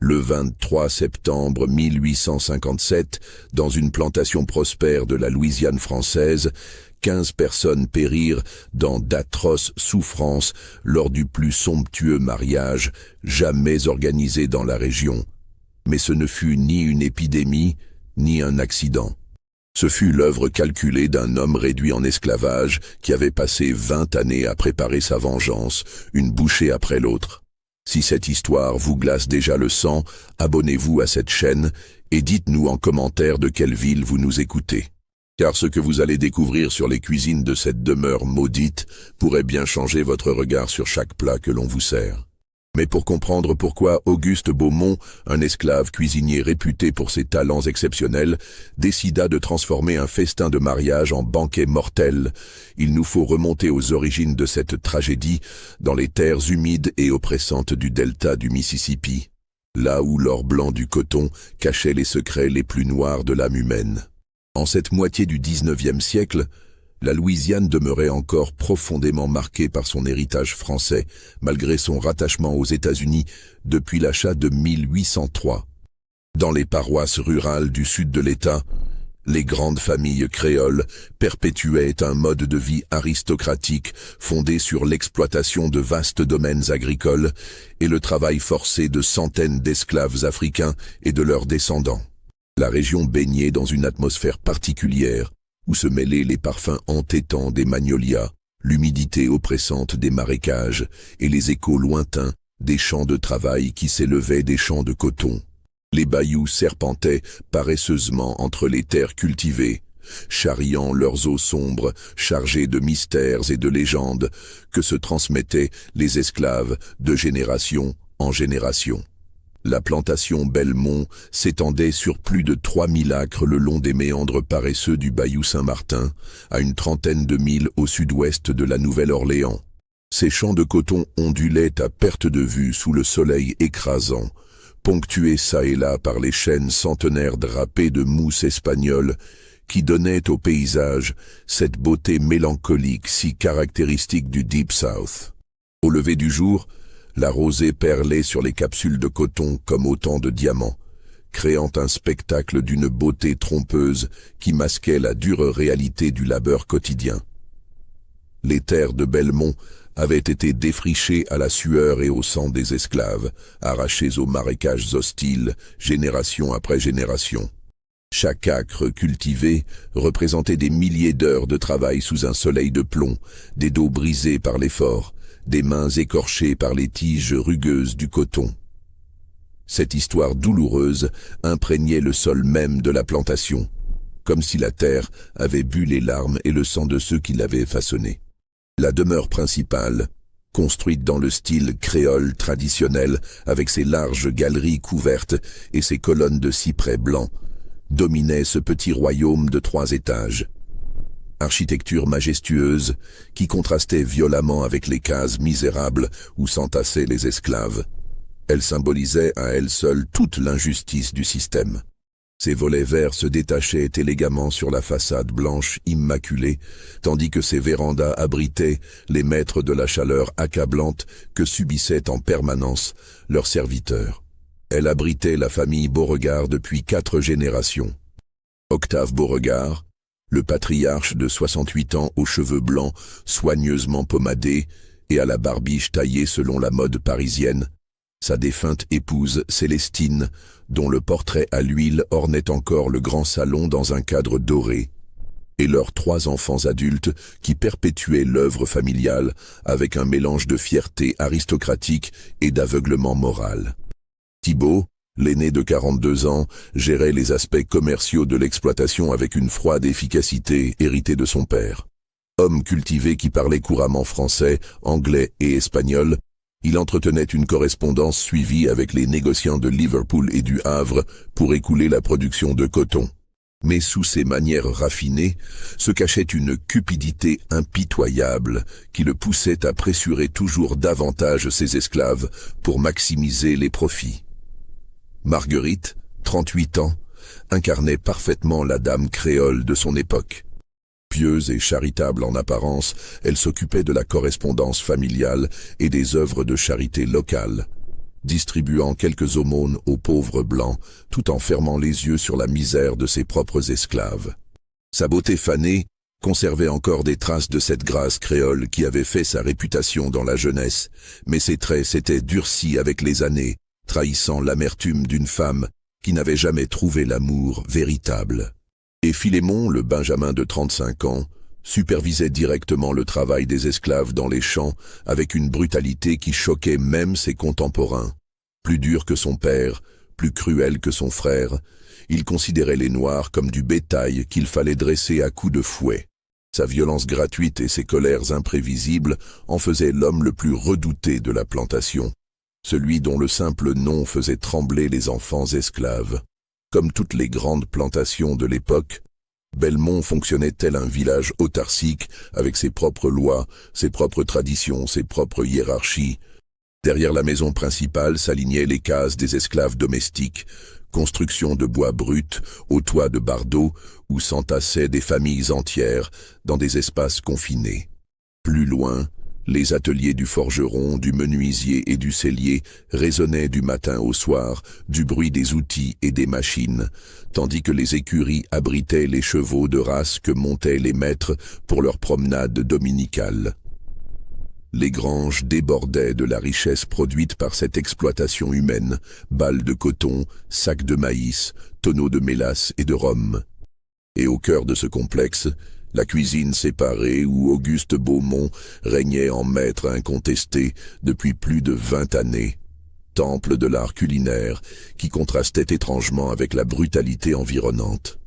Le 23 septembre 1857, dans une plantation prospère de la Louisiane française, 15 personnes périrent dans d'atroces souffrances lors du plus somptueux mariage jamais organisé dans la région. Mais ce ne fut ni une épidémie, ni un accident. Ce fut l'œuvre calculée d'un homme réduit en esclavage qui avait passé 20 années à préparer sa vengeance, une bouchée après l'autre. Si cette histoire vous glace déjà le sang, abonnez-vous à cette chaîne et dites-nous en commentaire de quelle ville vous nous écoutez. Car ce que vous allez découvrir sur les cuisines de cette demeure maudite pourrait bien changer votre regard sur chaque plat que l'on vous sert. Mais pour comprendre pourquoi Auguste Beaumont, un esclave cuisinier réputé pour ses talents exceptionnels, décida de transformer un festin de mariage en banquet mortel, il nous faut remonter aux origines de cette tragédie dans les terres humides et oppressantes du delta du Mississippi, là où l'or blanc du coton cachait les secrets les plus noirs de l'âme humaine. En cette moitié du XIXe siècle, la Louisiane demeurait encore profondément marquée par son héritage français, malgré son rattachement aux États-Unis depuis l'achat de 1803. Dans les paroisses rurales du sud de l'État, les grandes familles créoles perpétuaient un mode de vie aristocratique fondé sur l'exploitation de vastes domaines agricoles et le travail forcé de centaines d'esclaves africains et de leurs descendants. La région baignait dans une atmosphère particulière, où se mêlaient les parfums entêtants des magnolias, l'humidité oppressante des marécages et les échos lointains des champs de travail qui s'élevaient des champs de coton. Les bayous serpentaient paresseusement entre les terres cultivées, charriant leurs eaux sombres chargées de mystères et de légendes que se transmettaient les esclaves de génération en génération. La plantation Belmont s'étendait sur plus de 3000 acres le long des méandres paresseux du bayou Saint-Martin, à une trentaine de milles au sud-ouest de la Nouvelle-Orléans. Ces champs de coton ondulaient à perte de vue sous le soleil écrasant, ponctués çà et là par les chênes centenaires drapés de mousse espagnole qui donnaient au paysage cette beauté mélancolique si caractéristique du Deep South. Au lever du jour, la rosée perlait sur les capsules de coton comme autant de diamants, créant un spectacle d'une beauté trompeuse qui masquait la dure réalité du labeur quotidien. Les terres de Belmont avaient été défrichées à la sueur et au sang des esclaves, arrachées aux marécages hostiles, génération après génération. Chaque acre cultivé représentait des milliers d'heures de travail sous un soleil de plomb, des dos brisés par l'effort, des mains écorchées par les tiges rugueuses du coton. Cette histoire douloureuse imprégnait le sol même de la plantation, comme si la terre avait bu les larmes et le sang de ceux qui l'avaient façonnée. La demeure principale, construite dans le style créole traditionnel, avec ses larges galeries couvertes et ses colonnes de cyprès blancs, dominait ce petit royaume de 3 étages. Architecture majestueuse qui contrastait violemment avec les cases misérables où s'entassaient les esclaves. Elle symbolisait à elle seule toute l'injustice du système. Ses volets verts se détachaient élégamment sur la façade blanche immaculée, tandis que ses vérandas abritaient les maîtres de la chaleur accablante que subissaient en permanence leurs serviteurs. Elle abritait la famille Beauregard depuis 4 générations. Octave Beauregard, le patriarche de 68 ans aux cheveux blancs, soigneusement pommadés et à la barbiche taillée selon la mode parisienne, sa défunte épouse Célestine, dont le portrait à l'huile ornait encore le grand salon dans un cadre doré, et leurs 3 enfants adultes qui perpétuaient l'œuvre familiale avec un mélange de fierté aristocratique et d'aveuglement moral. Thibault, l'aîné de 42 ans, gérait les aspects commerciaux de l'exploitation avec une froide efficacité héritée de son père. Homme cultivé qui parlait couramment français, anglais et espagnol, il entretenait une correspondance suivie avec les négociants de Liverpool et du Havre pour écouler la production de coton. Mais sous ses manières raffinées se cachait une cupidité impitoyable qui le poussait à pressurer toujours davantage ses esclaves pour maximiser les profits. Marguerite, 38 ans, incarnait parfaitement la dame créole de son époque. Pieuse et charitable en apparence, elle s'occupait de la correspondance familiale et des œuvres de charité locales. distribuant quelques aumônes aux pauvres blancs, tout en fermant les yeux sur la misère de ses propres esclaves. Sa beauté fanée conservait encore des traces de cette grâce créole qui avait fait sa réputation dans la jeunesse, mais ses traits s'étaient durcis avec les années, trahissant l'amertume d'une femme qui n'avait jamais trouvé l'amour véritable. Et Philémon, le Benjamin de 35 ans, supervisait directement le travail des esclaves dans les champs avec une brutalité qui choquait même ses contemporains. Plus dur que son père, plus cruel que son frère, il considérait les Noirs comme du bétail qu'il fallait dresser à coups de fouet. Sa violence gratuite et ses colères imprévisibles en faisaient l'homme le plus redouté de la plantation, celui dont le simple nom faisait trembler les enfants esclaves. Comme toutes les grandes plantations de l'époque, Belmont fonctionnait tel un village autarcique avec ses propres lois, ses propres traditions, ses propres hiérarchies. Derrière la maison principale s'alignaient les cases des esclaves domestiques, construction de bois brut, au toit de bardeaux, où s'entassaient des familles entières dans des espaces confinés. Plus loin, les ateliers du forgeron, du menuisier et du sellier résonnaient du matin au soir du bruit des outils et des machines, tandis que les écuries abritaient les chevaux de race que montaient les maîtres pour leurs promenades dominicales. Les granges débordaient de la richesse produite par cette exploitation humaine, balles de coton, sacs de maïs, tonneaux de mélasse et de rhum. Et au cœur de ce complexe, la cuisine séparée où Auguste Beaumont régnait en maître incontesté depuis plus de 20 années, temple de l'art culinaire qui contrastait étrangement avec la brutalité environnante.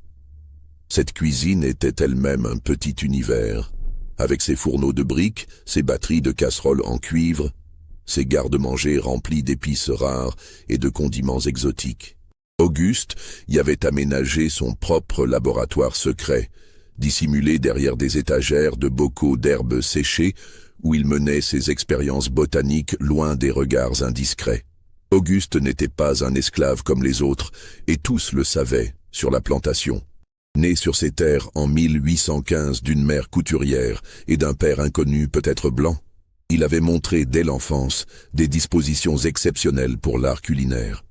Cette cuisine était elle-même un petit univers, avec ses fourneaux de briques, ses batteries de casseroles en cuivre, ses garde-manger remplis d'épices rares et de condiments exotiques. Auguste y avait aménagé son propre laboratoire secret, dissimulé derrière des étagères de bocaux d'herbes séchées où il menait ses expériences botaniques loin des regards indiscrets. Auguste n'était pas un esclave comme les autres, et tous le savaient, sur la plantation. Né sur ces terres en 1815 d'une mère couturière et d'un père inconnu peut-être blanc, il avait montré dès l'enfance des dispositions exceptionnelles pour l'art culinaire.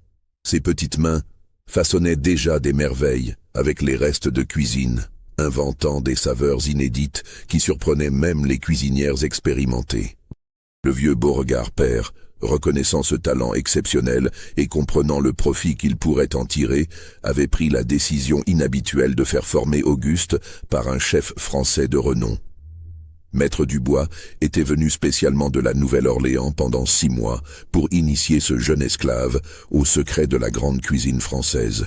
Ses petites mains façonnaient déjà des merveilles avec les restes de cuisine, inventant des saveurs inédites qui surprenaient même les cuisinières expérimentées. Le vieux Beauregard père, reconnaissant ce talent exceptionnel et comprenant le profit qu'il pourrait en tirer, avait pris la décision inhabituelle de faire former Auguste par un chef français de renom. Maître Dubois était venu spécialement de la Nouvelle-Orléans pendant 6 mois pour initier ce jeune esclave au secret de la grande cuisine française.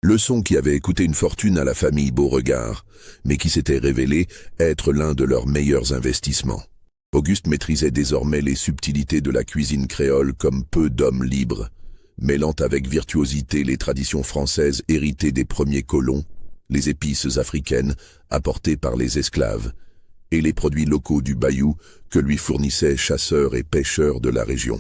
Leçon qui avait coûté une fortune à la famille Beauregard, mais qui s'était révélé être l'un de leurs meilleurs investissements. Auguste maîtrisait désormais les subtilités de la cuisine créole comme peu d'hommes libres, mêlant avec virtuosité les traditions françaises héritées des premiers colons, les épices africaines apportées par les esclaves, et les produits locaux du bayou que lui fournissaient chasseurs et pêcheurs de la région.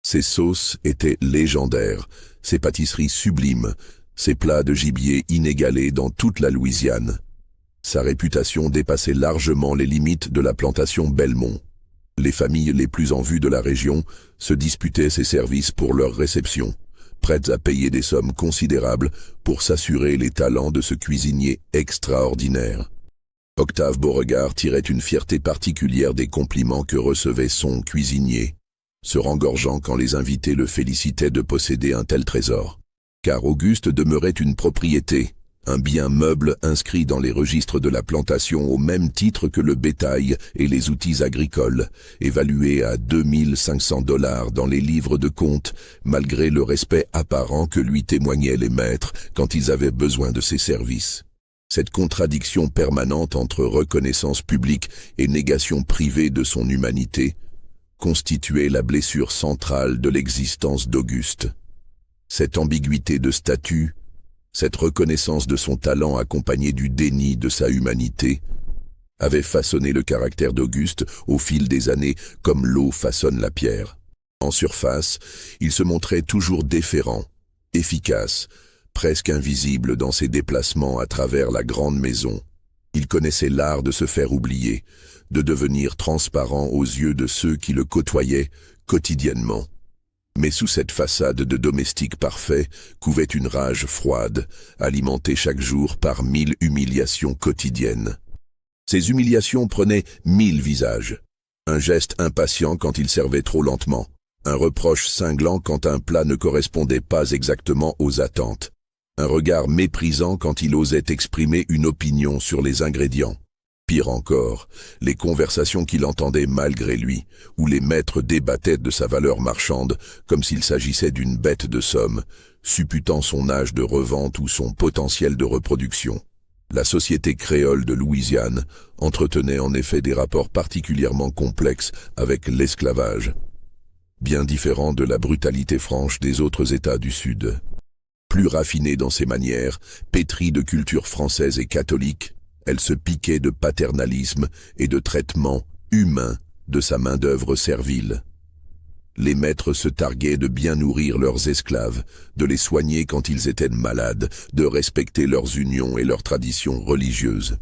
Ses sauces étaient légendaires, ses pâtisseries sublimes, ses plats de gibier inégalés dans toute la Louisiane. Sa réputation dépassait largement les limites de la plantation Belmont. Les familles les plus en vue de la région se disputaient ses services pour leur réception, prêtes à payer des sommes considérables pour s'assurer les talents de ce cuisinier extraordinaire. Octave Beauregard tirait une fierté particulière des compliments que recevait son cuisinier, se rengorgeant quand les invités le félicitaient de posséder un tel trésor. Car Auguste demeurait une propriété, un bien meuble inscrit dans les registres de la plantation au même titre que le bétail et les outils agricoles, évalué à $2500 dans les livres de compte, malgré le respect apparent que lui témoignaient les maîtres quand ils avaient besoin de ses services. Cette contradiction permanente entre reconnaissance publique et négation privée de son humanité constituait la blessure centrale de l'existence d'Auguste. Cette ambiguïté de statut, cette reconnaissance de son talent accompagnée du déni de sa humanité, avait façonné le caractère d'Auguste au fil des années comme l'eau façonne la pierre. En surface, il se montrait toujours déférent, efficace, presque invisible dans ses déplacements à travers la grande maison. Il connaissait l'art de se faire oublier, de devenir transparent aux yeux de ceux qui le côtoyaient quotidiennement. Mais sous cette façade de domestique parfait couvait une rage froide, alimentée chaque jour par 1000 humiliations quotidiennes. Ces humiliations prenaient 1000 visages. Un geste impatient quand il servait trop lentement. Un reproche cinglant quand un plat ne correspondait pas exactement aux attentes. Un regard méprisant quand il osait exprimer une opinion sur les ingrédients. Pire encore, les conversations qu'il entendait malgré lui, où les maîtres débattaient de sa valeur marchande comme s'il s'agissait d'une bête de somme, supputant son âge de revente ou son potentiel de reproduction. La société créole de Louisiane entretenait en effet des rapports particulièrement complexes avec l'esclavage, bien différent de la brutalité franche des autres États du Sud. Plus raffinée dans ses manières, pétrie de culture française et catholique, elle se piquait de paternalisme et de traitement humain de sa main-d'œuvre servile. Les maîtres se targuaient de bien nourrir leurs esclaves, de les soigner quand ils étaient malades, de respecter leurs unions et leurs traditions religieuses.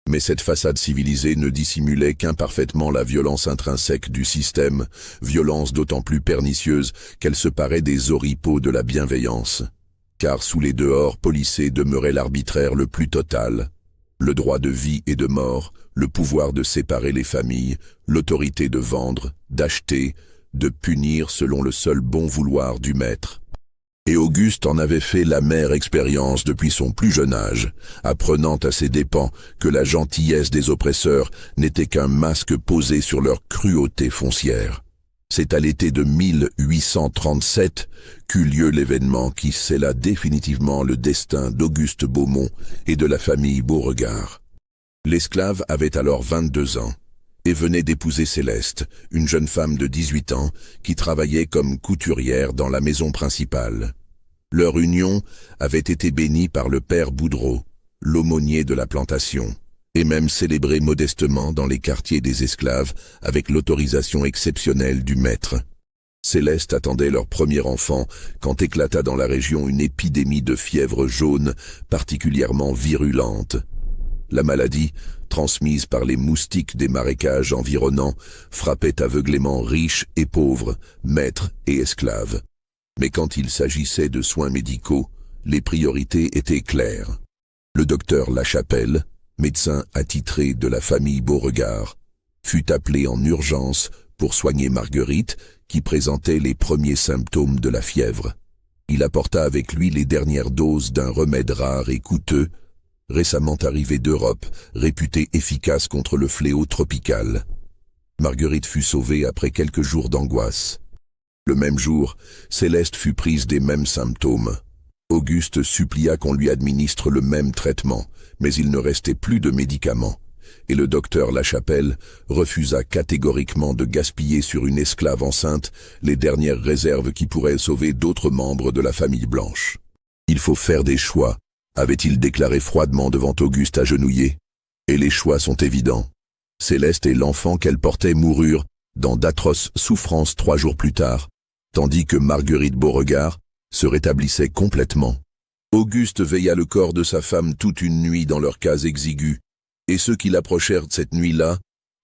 Mais cette façade civilisée ne dissimulait qu'imparfaitement la violence intrinsèque du système, violence d'autant plus pernicieuse qu'elle se parait des oripeaux de la bienveillance. Car sous les dehors polissés demeurait l'arbitraire le plus total. Le droit de vie et de mort, le pouvoir de séparer les familles, l'autorité de vendre, d'acheter, de punir selon le seul bon vouloir du maître. Et Auguste en avait fait l'amère expérience depuis son plus jeune âge, apprenant à ses dépens que la gentillesse des oppresseurs n'était qu'un masque posé sur leur cruauté foncière. C'est à l'été de 1837 qu'eut lieu l'événement qui scella définitivement le destin d'Auguste Beaumont et de la famille Beauregard. L'esclave avait alors 22 ans et venait d'épouser Céleste, une jeune femme de 18 ans qui travaillait comme couturière dans la maison principale. Leur union avait été bénie par le père Boudreau, l'aumônier de la plantation, et même célébrée modestement dans les quartiers des esclaves avec l'autorisation exceptionnelle du maître. Céleste attendait leur premier enfant quand éclata dans la région une épidémie de fièvre jaune particulièrement virulente. La maladie, transmise par les moustiques des marécages environnants, frappait aveuglément riches et pauvres, maîtres et esclaves. Mais quand il s'agissait de soins médicaux, les priorités étaient claires. Le docteur Lachapelle, médecin attitré de la famille Beauregard, fut appelé en urgence pour soigner Marguerite, qui présentait les premiers symptômes de la fièvre. Il apporta avec lui les dernières doses d'un remède rare et coûteux, récemment arrivé d'Europe, réputé efficace contre le fléau tropical. Marguerite fut sauvée après quelques jours d'angoisse. Le même jour, Céleste fut prise des mêmes symptômes. Auguste supplia qu'on lui administre le même traitement, mais il ne restait plus de médicaments, et le docteur Lachapelle refusa catégoriquement de gaspiller sur une esclave enceinte les dernières réserves qui pourraient sauver d'autres membres de la famille blanche. « Il faut faire des choix », avait-il déclaré froidement devant Auguste agenouillé, et les choix sont évidents. Céleste et l'enfant qu'elle portait moururent dans d'atroces souffrances 3 jours plus tard, tandis que Marguerite Beauregard se rétablissait complètement. Auguste veilla le corps de sa femme toute une nuit dans leur case exiguë, et ceux qui l'approchèrent cette nuit-là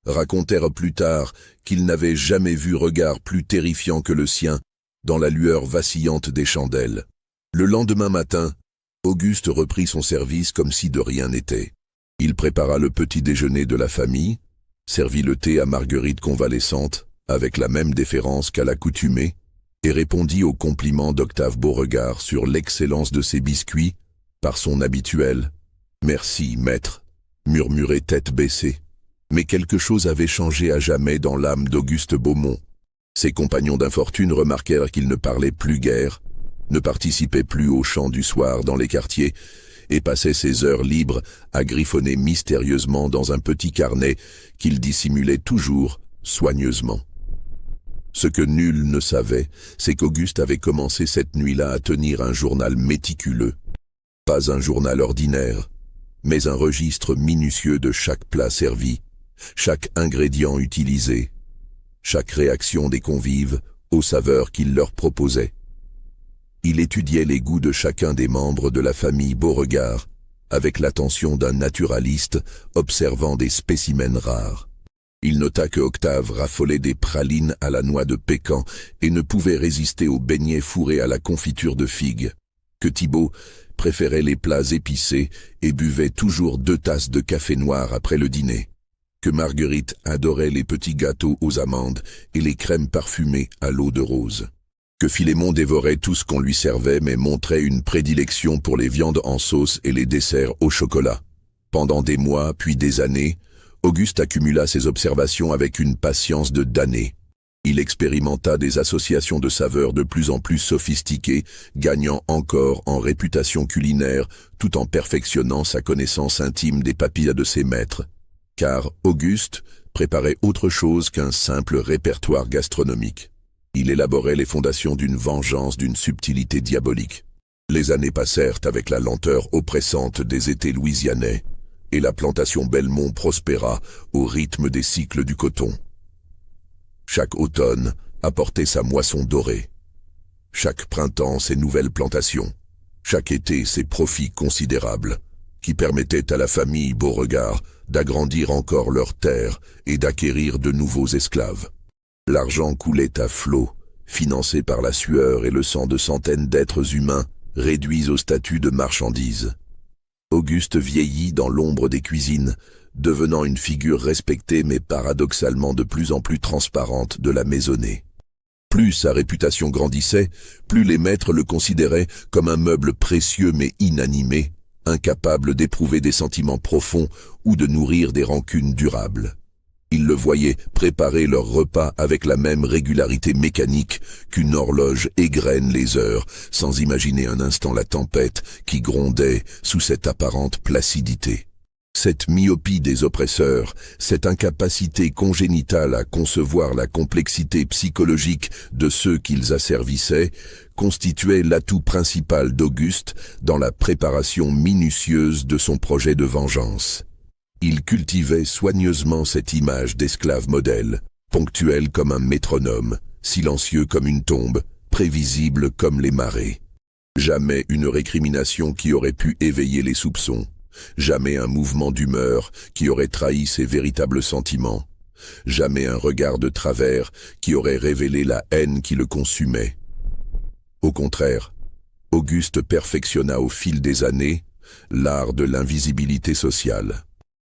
racontèrent plus tard qu'ils n'avaient jamais vu regard plus terrifiant que le sien dans la lueur vacillante des chandelles. Le lendemain matin, Auguste reprit son service comme si de rien n'était. Il prépara le petit déjeuner de la famille, servit le thé à Marguerite convalescente, avec la même déférence qu'à l'accoutumée, et répondit aux compliments d'Octave Beauregard sur l'excellence de ses biscuits par son habituel « Merci, maître », murmuré tête baissée. Mais quelque chose avait changé à jamais dans l'âme d'Auguste Beaumont. Ses compagnons d'infortune remarquèrent qu'il ne parlait plus guère, ne participait plus aux chants du soir dans les quartiers, et passait ses heures libres à griffonner mystérieusement dans un petit carnet qu'il dissimulait toujours soigneusement. Ce que nul ne savait, c'est qu'Auguste avait commencé cette nuit-là à tenir un journal méticuleux. Pas un journal ordinaire, mais un registre minutieux de chaque plat servi, chaque ingrédient utilisé, chaque réaction des convives aux saveurs qu'il leur proposait. Il étudiait les goûts de chacun des membres de la famille Beauregard, avec l'attention d'un naturaliste observant des spécimens rares. Il nota que Octave raffolait des pralines à la noix de pécan et ne pouvait résister aux beignets fourrés à la confiture de figues, que Thibaut préférait les plats épicés et buvait toujours 2 tasses de café noir après le dîner, que Marguerite adorait les petits gâteaux aux amandes et les crèmes parfumées à l'eau de rose, que Philémon dévorait tout ce qu'on lui servait mais montrait une prédilection pour les viandes en sauce et les desserts au chocolat. Pendant des mois, puis des années, Auguste accumula ses observations avec une patience de damné. Il expérimenta des associations de saveurs de plus en plus sophistiquées, gagnant encore en réputation culinaire, tout en perfectionnant sa connaissance intime des papilles de ses maîtres. Car Auguste préparait autre chose qu'un simple répertoire gastronomique. Il élaborait les fondations d'une vengeance d'une subtilité diabolique. Les années passèrent avec la lenteur oppressante des étés louisianais, et la plantation Belmont prospéra au rythme des cycles du coton. Chaque automne apportait sa moisson dorée. Chaque printemps ses nouvelles plantations. Chaque été ses profits considérables, qui permettaient à la famille Beauregard d'agrandir encore leurs terres et d'acquérir de nouveaux esclaves. L'argent coulait à flots, financé par la sueur et le sang de centaines d'êtres humains réduits au statut de marchandises. Auguste vieillit dans l'ombre des cuisines, devenant une figure respectée mais paradoxalement de plus en plus transparente de la maisonnée. Plus sa réputation grandissait, plus les maîtres le considéraient comme un meuble précieux mais inanimé, incapable d'éprouver des sentiments profonds ou de nourrir des rancunes durables. Ils le voyaient préparer leurs repas avec la même régularité mécanique qu'une horloge égrène les heures, sans imaginer un instant la tempête qui grondait sous cette apparente placidité. Cette myopie des oppresseurs, cette incapacité congénitale à concevoir la complexité psychologique de ceux qu'ils asservissaient, constituait l'atout principal d'Auguste dans la préparation minutieuse de son projet de vengeance. Il cultivait soigneusement cette image d'esclave modèle, ponctuel comme un métronome, silencieux comme une tombe, prévisible comme les marées. Jamais une récrimination qui aurait pu éveiller les soupçons, jamais un mouvement d'humeur qui aurait trahi ses véritables sentiments, jamais un regard de travers qui aurait révélé la haine qui le consumait. Au contraire, Auguste perfectionna au fil des années l'art de l'invisibilité sociale.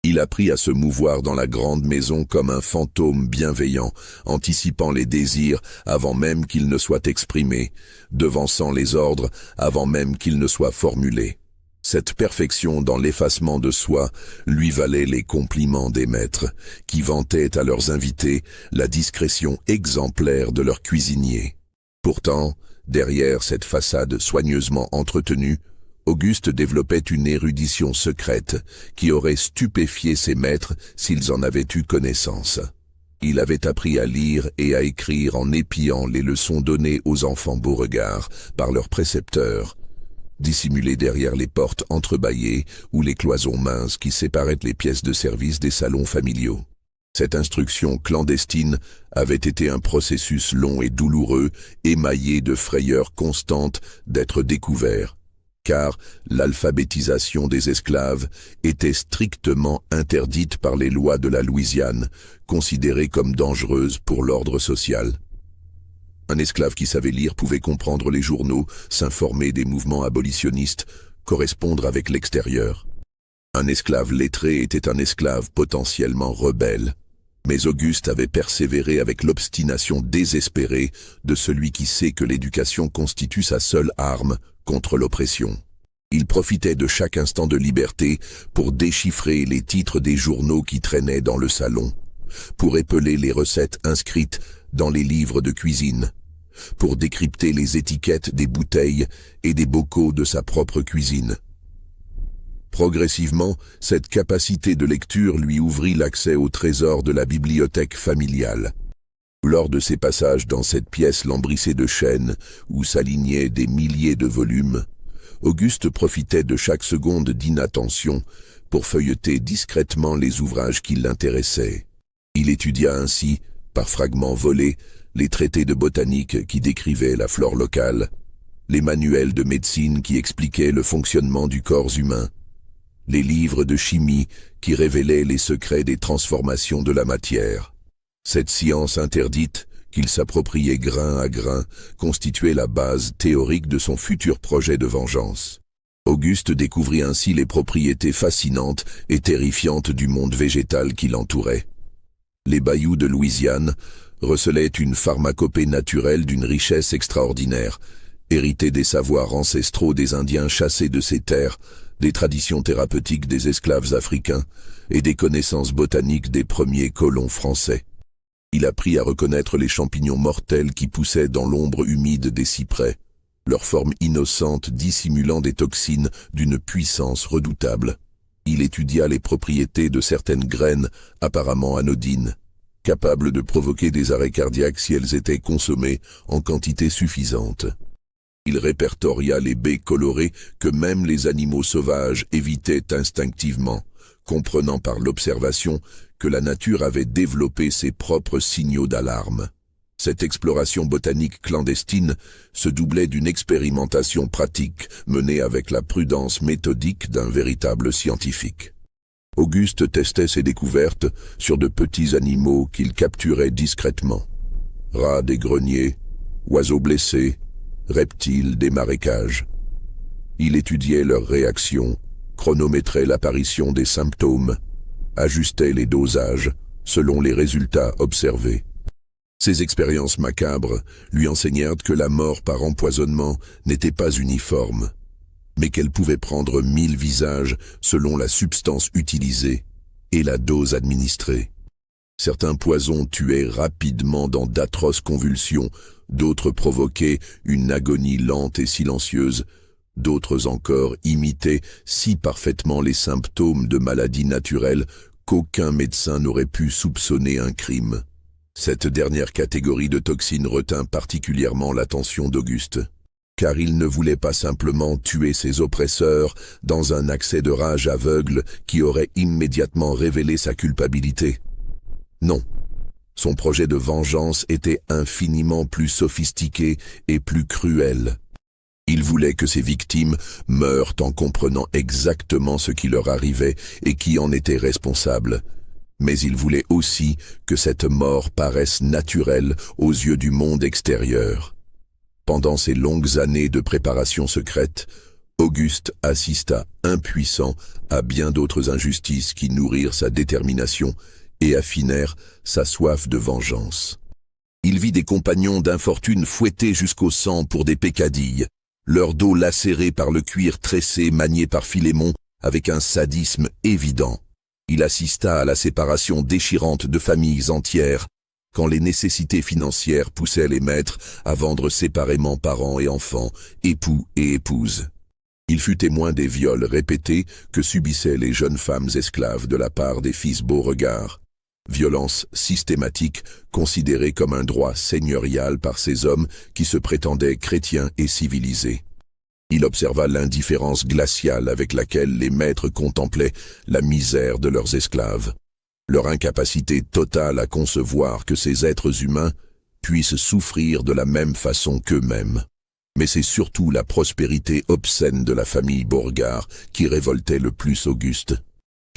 Il apprit à se mouvoir dans la grande maison comme un fantôme bienveillant, anticipant les désirs avant même qu'ils ne soient exprimés, devançant les ordres avant même qu'ils ne soient formulés. Cette perfection dans l'effacement de soi lui valait les compliments des maîtres, qui vantaient à leurs invités la discrétion exemplaire de leurs cuisiniers. Pourtant, derrière cette façade soigneusement entretenue, Auguste développait une érudition secrète qui aurait stupéfié ses maîtres s'ils en avaient eu connaissance. Il avait appris à lire et à écrire en épiant les leçons données aux enfants Beauregard par leurs précepteurs, dissimulés derrière les portes entrebâillées ou les cloisons minces qui séparaient les pièces de service des salons familiaux. Cette instruction clandestine avait été un processus long et douloureux, émaillé de frayeurs constantes d'être découvert, car l'alphabétisation des esclaves était strictement interdite par les lois de la Louisiane, considérée comme dangereuse pour l'ordre social. Un esclave qui savait lire pouvait comprendre les journaux, s'informer des mouvements abolitionnistes, correspondre avec l'extérieur. Un esclave lettré était un esclave potentiellement rebelle. Mais Auguste avait persévéré avec l'obstination désespérée de celui qui sait que l'éducation constitue sa seule arme contre l'oppression. Il profitait de chaque instant de liberté pour déchiffrer les titres des journaux qui traînaient dans le salon, pour épeler les recettes inscrites dans les livres de cuisine, pour décrypter les étiquettes des bouteilles et des bocaux de sa propre cuisine. Progressivement, cette capacité de lecture lui ouvrit l'accès au trésor de la bibliothèque familiale. Lors de ses passages dans cette pièce lambrissée de chêne, où s'alignaient des milliers de volumes, Auguste profitait de chaque seconde d'inattention pour feuilleter discrètement les ouvrages qui l'intéressaient. Il étudia ainsi, par fragments volés, les traités de botanique qui décrivaient la flore locale, les manuels de médecine qui expliquaient le fonctionnement du corps humain, les livres de chimie qui révélaient les secrets des transformations de la matière. Cette science interdite, qu'il s'appropriait grain à grain, constituait la base théorique de son futur projet de vengeance. Auguste découvrit ainsi les propriétés fascinantes et terrifiantes du monde végétal qui l'entourait. Les bayous de Louisiane recelaient une pharmacopée naturelle d'une richesse extraordinaire, héritée des savoirs ancestraux des Indiens chassés de ces terres, des traditions thérapeutiques des esclaves africains et des connaissances botaniques des premiers colons français. Il apprit à reconnaître les champignons mortels qui poussaient dans l'ombre humide des cyprès, leur forme innocente dissimulant des toxines d'une puissance redoutable. Il étudia les propriétés de certaines graines apparemment anodines, capables de provoquer des arrêts cardiaques si elles étaient consommées en quantité suffisante. Il répertoria les baies colorées que même les animaux sauvages évitaient instinctivement, comprenant par l'observation que la nature avait développé ses propres signaux d'alarme. Cette exploration botanique clandestine se doublait d'une expérimentation pratique menée avec la prudence méthodique d'un véritable scientifique. Auguste testait ses découvertes sur de petits animaux qu'il capturait discrètement. Rats des greniers, oiseaux blessés, reptiles des marécages. Il étudiait leurs réactions, chronométrait l'apparition des symptômes, ajustait les dosages selon les résultats observés. Ces expériences macabres lui enseignèrent que la mort par empoisonnement n'était pas uniforme, mais qu'elle pouvait prendre 1000 visages selon la substance utilisée et la dose administrée. Certains poisons tuaient rapidement dans d'atroces convulsions, d'autres provoquaient une agonie lente et silencieuse, d'autres encore imitaient si parfaitement les symptômes de maladies naturelles qu'aucun médecin n'aurait pu soupçonner un crime. Cette dernière catégorie de toxines retint particulièrement l'attention d'Auguste, car il ne voulait pas simplement tuer ses oppresseurs dans un accès de rage aveugle qui aurait immédiatement révélé sa culpabilité. Non, son projet de vengeance était infiniment plus sophistiqué et plus cruel. Il voulait que ses victimes meurent en comprenant exactement ce qui leur arrivait et qui en était responsable. Mais il voulait aussi que cette mort paraisse naturelle aux yeux du monde extérieur. Pendant ces longues années de préparation secrète, Auguste assista impuissant à bien d'autres injustices qui nourrirent sa détermination et affinèrent sa soif de vengeance. Il vit des compagnons d'infortune fouettés jusqu'au sang pour des peccadilles, leur dos lacéré par le cuir tressé manié par Philémon avec un sadisme évident. Il assista à la séparation déchirante de familles entières, quand les nécessités financières poussaient les maîtres à vendre séparément parents et enfants, époux et épouses. Il fut témoin des viols répétés que subissaient les jeunes femmes esclaves de la part des fils Beauregard. Violence systématique considérée comme un droit seigneurial par ces hommes qui se prétendaient chrétiens et civilisés. Il observa l'indifférence glaciale avec laquelle les maîtres contemplaient la misère de leurs esclaves, leur incapacité totale à concevoir que ces êtres humains puissent souffrir de la même façon qu'eux-mêmes. Mais c'est surtout la prospérité obscène de la famille Beauregard qui révoltait le plus Auguste.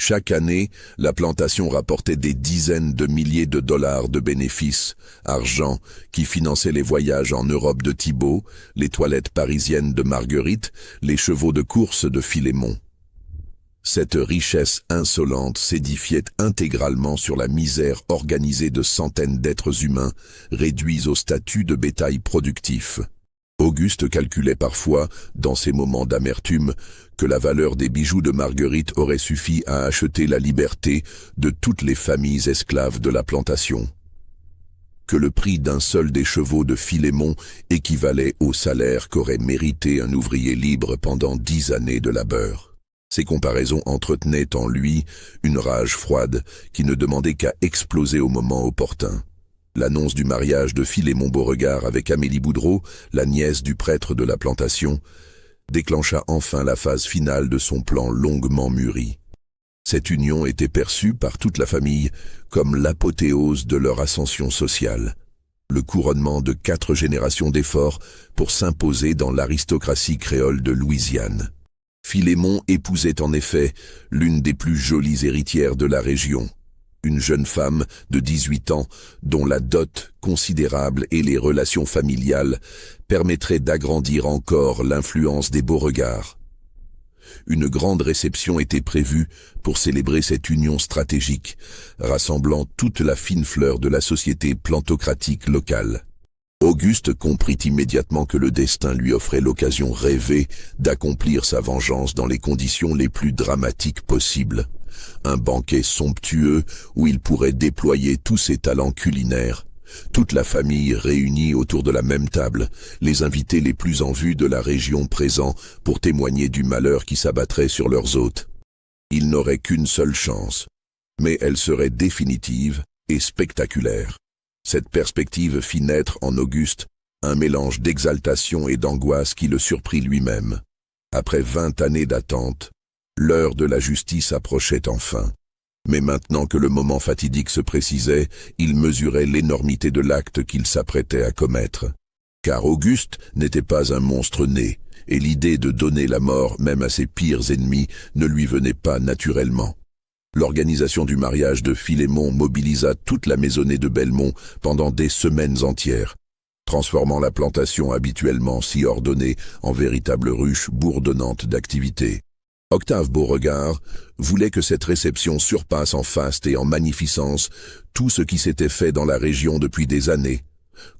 Chaque année, la plantation rapportait des dizaines de milliers de dollars de bénéfices, argent qui finançait les voyages en Europe de Thibaut, les toilettes parisiennes de Marguerite, les chevaux de course de Philémon. Cette richesse insolente s'édifiait intégralement sur la misère organisée de centaines d'êtres humains, réduits au statut de bétail productif. Auguste calculait parfois, dans ces moments d'amertume, que la valeur des bijoux de Marguerite aurait suffi à acheter la liberté de toutes les familles esclaves de la plantation. Que le prix d'un seul des chevaux de Philémon équivalait au salaire qu'aurait mérité un ouvrier libre pendant 10 années de labeur. Ces comparaisons entretenaient en lui une rage froide qui ne demandait qu'à exploser au moment opportun. L'annonce du mariage de Philémon Beauregard avec Amélie Boudreau, la nièce du prêtre de la plantation, déclencha enfin la phase finale de son plan longuement mûri. Cette union était perçue par toute la famille comme l'apothéose de leur ascension sociale, le couronnement de 4 générations d'efforts pour s'imposer dans l'aristocratie créole de Louisiane. Philémon épousait en effet l'une des plus jolies héritières de la région. Une jeune femme de 18 ans dont la dot considérable et les relations familiales permettraient d'agrandir encore l'influence des Beauregard. Une grande réception était prévue pour célébrer cette union stratégique, rassemblant toute la fine fleur de la société plantocratique locale. Auguste comprit immédiatement que le destin lui offrait l'occasion rêvée d'accomplir sa vengeance dans les conditions les plus dramatiques possibles. Un banquet somptueux où il pourrait déployer tous ses talents culinaires. Toute la famille réunie autour de la même table, les invités les plus en vue de la région présents pour témoigner du malheur qui s'abattrait sur leurs hôtes. Il n'aurait qu'une seule chance, mais elle serait définitive et spectaculaire. Cette perspective fit naître en Auguste un mélange d'exaltation et d'angoisse qui le surprit lui-même. Après 20 années d'attente, l'heure de la justice approchait enfin. Mais maintenant que le moment fatidique se précisait, il mesurait l'énormité de l'acte qu'il s'apprêtait à commettre. Car Auguste n'était pas un monstre né, et l'idée de donner la mort même à ses pires ennemis ne lui venait pas naturellement. L'organisation du mariage de Philémon mobilisa toute la maisonnée de Belmont pendant des semaines entières, transformant la plantation habituellement si ordonnée en véritable ruche bourdonnante d'activité. Octave Beauregard voulait que cette réception surpasse en faste et en magnificence tout ce qui s'était fait dans la région depuis des années,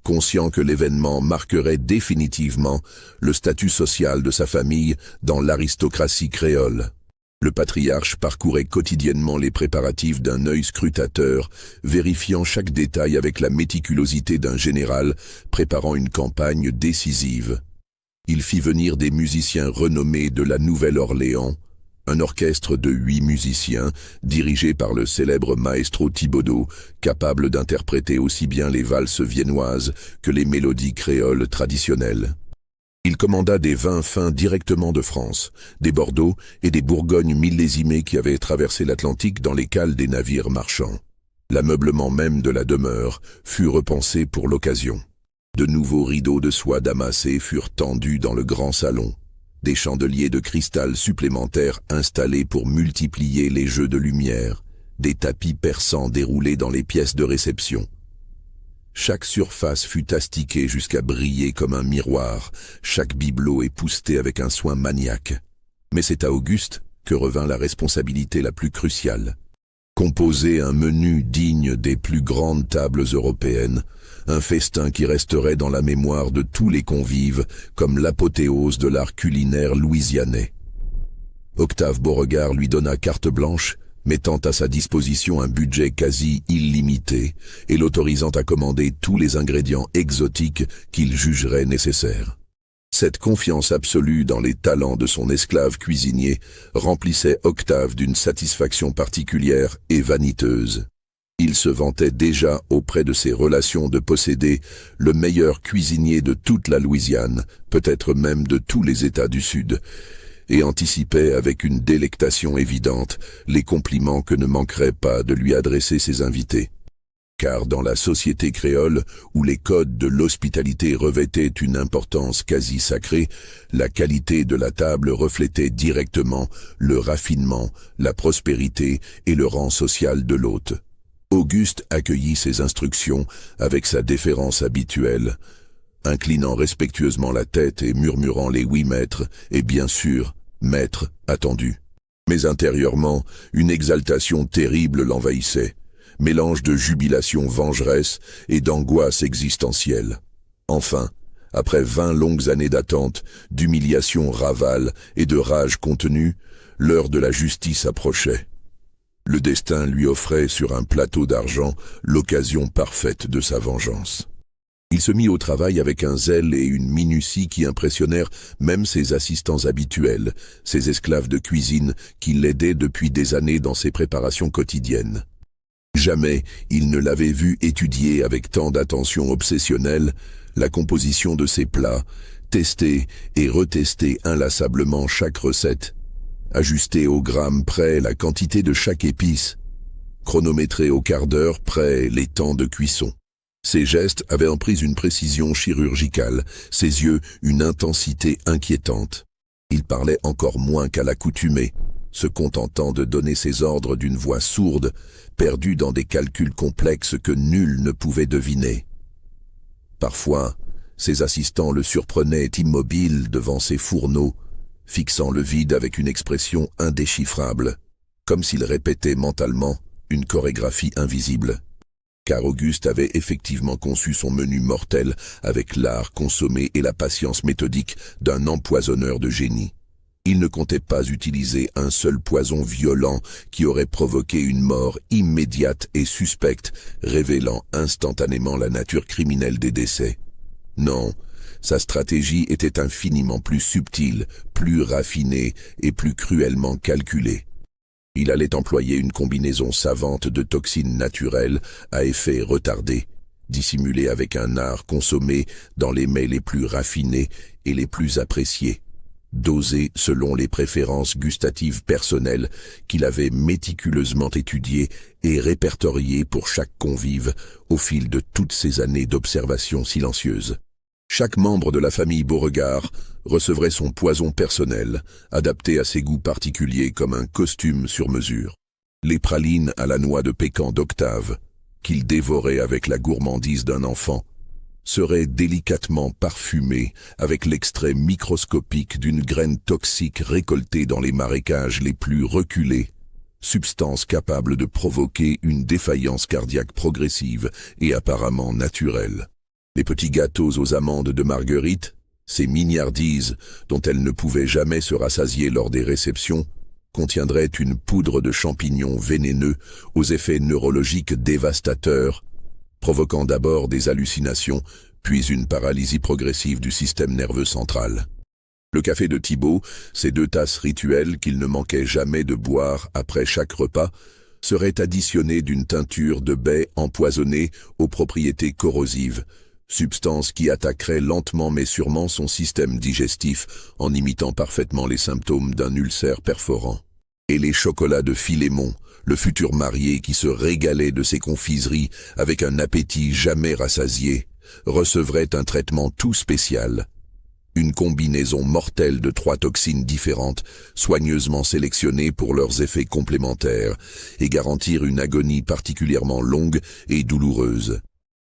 conscient que l'événement marquerait définitivement le statut social de sa famille dans l'aristocratie créole. Le patriarche parcourait quotidiennement les préparatifs d'un œil scrutateur, vérifiant chaque détail avec la méticulosité d'un général préparant une campagne décisive. Il fit venir des musiciens renommés de la Nouvelle-Orléans, un orchestre de 8 musiciens, dirigé par le célèbre maestro Thibaudot, capable d'interpréter aussi bien les valses viennoises que les mélodies créoles traditionnelles. Il commanda des vins fins directement de France, des Bordeaux et des Bourgognes millésimés qui avaient traversé l'Atlantique dans les cales des navires marchands. L'ameublement même de la demeure fut repensé pour l'occasion. De nouveaux rideaux de soie damassés furent tendus dans le grand salon, des chandeliers de cristal supplémentaires installés pour multiplier les jeux de lumière, des tapis persans déroulés dans les pièces de réception. Chaque surface fut astiquée jusqu'à briller comme un miroir, chaque bibelot épousseté avec un soin maniaque. Mais c'est à Auguste que revint la responsabilité la plus cruciale. Composer un menu digne des plus grandes tables européennes, un festin qui resterait dans la mémoire de tous les convives comme l'apothéose de l'art culinaire louisianais. Octave Beauregard lui donna carte blanche, mettant à sa disposition un budget quasi illimité et l'autorisant à commander tous les ingrédients exotiques qu'il jugerait nécessaires. Cette confiance absolue dans les talents de son esclave cuisinier remplissait Octave d'une satisfaction particulière et vaniteuse. Il se vantait déjà auprès de ses relations de posséder le meilleur cuisinier de toute la Louisiane, peut-être même de tous les États du Sud, et anticipait avec une délectation évidente les compliments que ne manqueraient pas de lui adresser ses invités. Car dans la société créole, où les codes de l'hospitalité revêtaient une importance quasi sacrée, la qualité de la table reflétait directement le raffinement, la prospérité et le rang social de l'hôte. Auguste accueillit ces instructions avec sa déférence habituelle, inclinant respectueusement la tête et murmurant les 8 maîtres, et bien sûr, maître attendu. Mais intérieurement, une exaltation terrible l'envahissait, mélange de jubilation vengeresse et d'angoisse existentielle. Enfin, après 20 longues années d'attente, d'humiliation ravale et de rage contenue, l'heure de la justice approchait. Le destin lui offrait sur un plateau d'argent l'occasion parfaite de sa vengeance. Il se mit au travail avec un zèle et une minutie qui impressionnèrent même ses assistants habituels, ses esclaves de cuisine qui l'aidaient depuis des années dans ses préparations quotidiennes. Jamais il ne l'avait vu étudier avec tant d'attention obsessionnelle la composition de ses plats, tester et retester inlassablement chaque recette, ajuster au gramme près la quantité de chaque épice, chronométrer au quart d'heure près les temps de cuisson. Ses gestes avaient en prise une précision chirurgicale, ses yeux une intensité inquiétante. Il parlait encore moins qu'à l'accoutumée, se contentant de donner ses ordres d'une voix sourde, perdue dans des calculs complexes que nul ne pouvait deviner. Parfois, ses assistants le surprenaient immobile devant ses fourneaux, fixant le vide avec une expression indéchiffrable, comme s'il répétait mentalement une chorégraphie invisible. Car Auguste avait effectivement conçu son menu mortel avec l'art consommé et la patience méthodique d'un empoisonneur de génie. Il ne comptait pas utiliser un seul poison violent qui aurait provoqué une mort immédiate et suspecte, révélant instantanément la nature criminelle des décès. Non, sa stratégie était infiniment plus subtile, plus raffinée et plus cruellement calculée. Il allait employer une combinaison savante de toxines naturelles à effet retardé, dissimulées avec un art consommé dans les mets les plus raffinés et les plus appréciés, dosées selon les préférences gustatives personnelles qu'il avait méticuleusement étudiées et répertoriées pour chaque convive au fil de toutes ces années d'observation silencieuse. Chaque membre de la famille Beauregard recevrait son poison personnel, adapté à ses goûts particuliers comme un costume sur mesure. Les pralines à la noix de pécan d'Octave, qu'il dévorait avec la gourmandise d'un enfant, seraient délicatement parfumées avec l'extrait microscopique d'une graine toxique récoltée dans les marécages les plus reculés, substance capable de provoquer une défaillance cardiaque progressive et apparemment naturelle. Les petits gâteaux aux amandes de Marguerite, ces mignardises dont elle ne pouvait jamais se rassasier lors des réceptions, contiendraient une poudre de champignons vénéneux aux effets neurologiques dévastateurs, provoquant d'abord des hallucinations, puis une paralysie progressive du système nerveux central. Le café de Thibaut, ces 2 tasses rituelles qu'il ne manquait jamais de boire après chaque repas, seraient additionnées d'une teinture de baies empoisonnée aux propriétés corrosives, substance qui attaquerait lentement mais sûrement son système digestif en imitant parfaitement les symptômes d'un ulcère perforant. Et les chocolats de Philémon, le futur marié qui se régalait de ses confiseries avec un appétit jamais rassasié, recevrait un traitement tout spécial. Une combinaison mortelle de 3 toxines différentes, soigneusement sélectionnées pour leurs effets complémentaires et garantir une agonie particulièrement longue et douloureuse.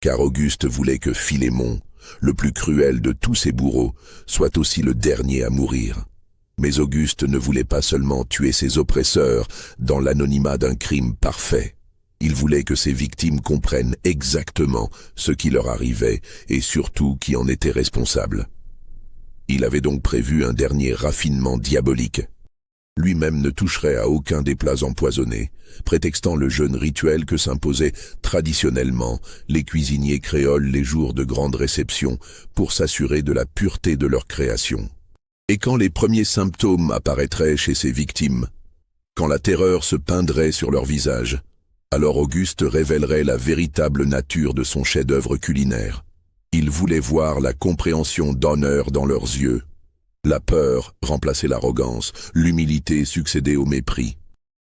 Car Auguste voulait que Philémon, le plus cruel de tous ses bourreaux, soit aussi le dernier à mourir. Mais Auguste ne voulait pas seulement tuer ses oppresseurs dans l'anonymat d'un crime parfait. Il voulait que ses victimes comprennent exactement ce qui leur arrivait et surtout qui en était responsable. Il avait donc prévu un dernier raffinement diabolique. Lui-même ne toucherait à aucun des plats empoisonnés, prétextant le jeûne rituel que s'imposaient traditionnellement les cuisiniers créoles les jours de grandes réceptions pour s'assurer de la pureté de leur création. Et quand les premiers symptômes apparaîtraient chez ses victimes, quand la terreur se peindrait sur leur visage, alors Auguste révélerait la véritable nature de son chef-d'œuvre culinaire. Il voulait voir la compréhension d'honneur dans leurs yeux. La peur remplaçait l'arrogance, l'humilité succédait au mépris.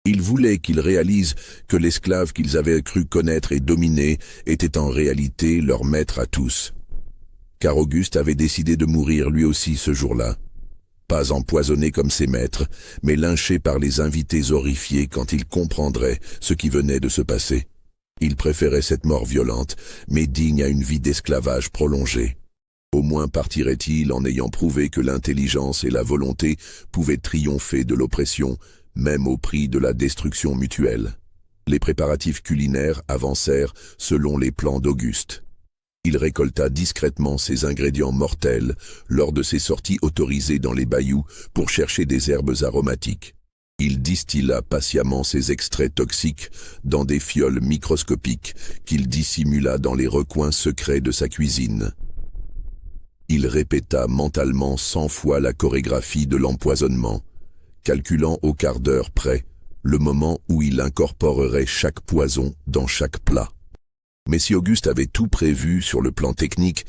Il voulait qu'ils réalisent que l'esclave qu'ils avaient cru connaître et dominer était en réalité leur maître à tous. Car Auguste avait décidé de mourir lui aussi ce jour-là. Pas empoisonné comme ses maîtres, mais lynché par les invités horrifiés quand ils comprendraient ce qui venait de se passer. Il préférait cette mort violente, mais digne à une vie d'esclavage prolongée. Au moins partirait-il en ayant prouvé que l'intelligence et la volonté pouvaient triompher de l'oppression, même au prix de la destruction mutuelle. Les préparatifs culinaires avancèrent selon les plans d'Auguste. Il récolta discrètement ses ingrédients mortels lors de ses sorties autorisées dans les bayous pour chercher des herbes aromatiques. Il distilla patiemment ses extraits toxiques dans des fioles microscopiques qu'il dissimula dans les recoins secrets de sa cuisine. Il répéta mentalement 100 fois la chorégraphie de l'empoisonnement, calculant au quart d'heure près le moment où il incorporerait chaque poison dans chaque plat. Mais si Auguste avait tout prévu sur le plan technique,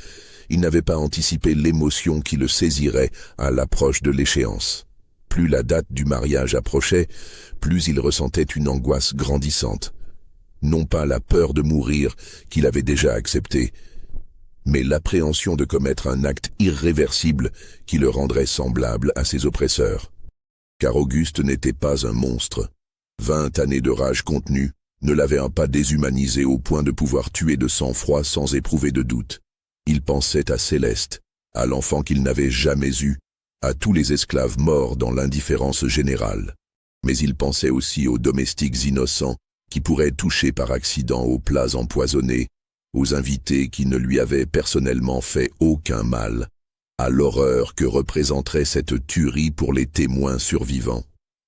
il n'avait pas anticipé l'émotion qui le saisirait à l'approche de l'échéance. Plus la date du mariage approchait, plus il ressentait une angoisse grandissante. Non pas la peur de mourir qu'il avait déjà acceptée, mais l'appréhension de commettre un acte irréversible qui le rendrait semblable à ses oppresseurs. Car Auguste n'était pas un monstre. 20 années de rage contenue ne l'avaient pas déshumanisé au point de pouvoir tuer de sang-froid sans éprouver de doute. Il pensait à Céleste, à l'enfant qu'il n'avait jamais eu, à tous les esclaves morts dans l'indifférence générale. Mais il pensait aussi aux domestiques innocents qui pourraient toucher par accident aux plats empoisonnés, aux invités qui ne lui avaient personnellement fait aucun mal, à l'horreur que représenterait cette tuerie pour les témoins survivants.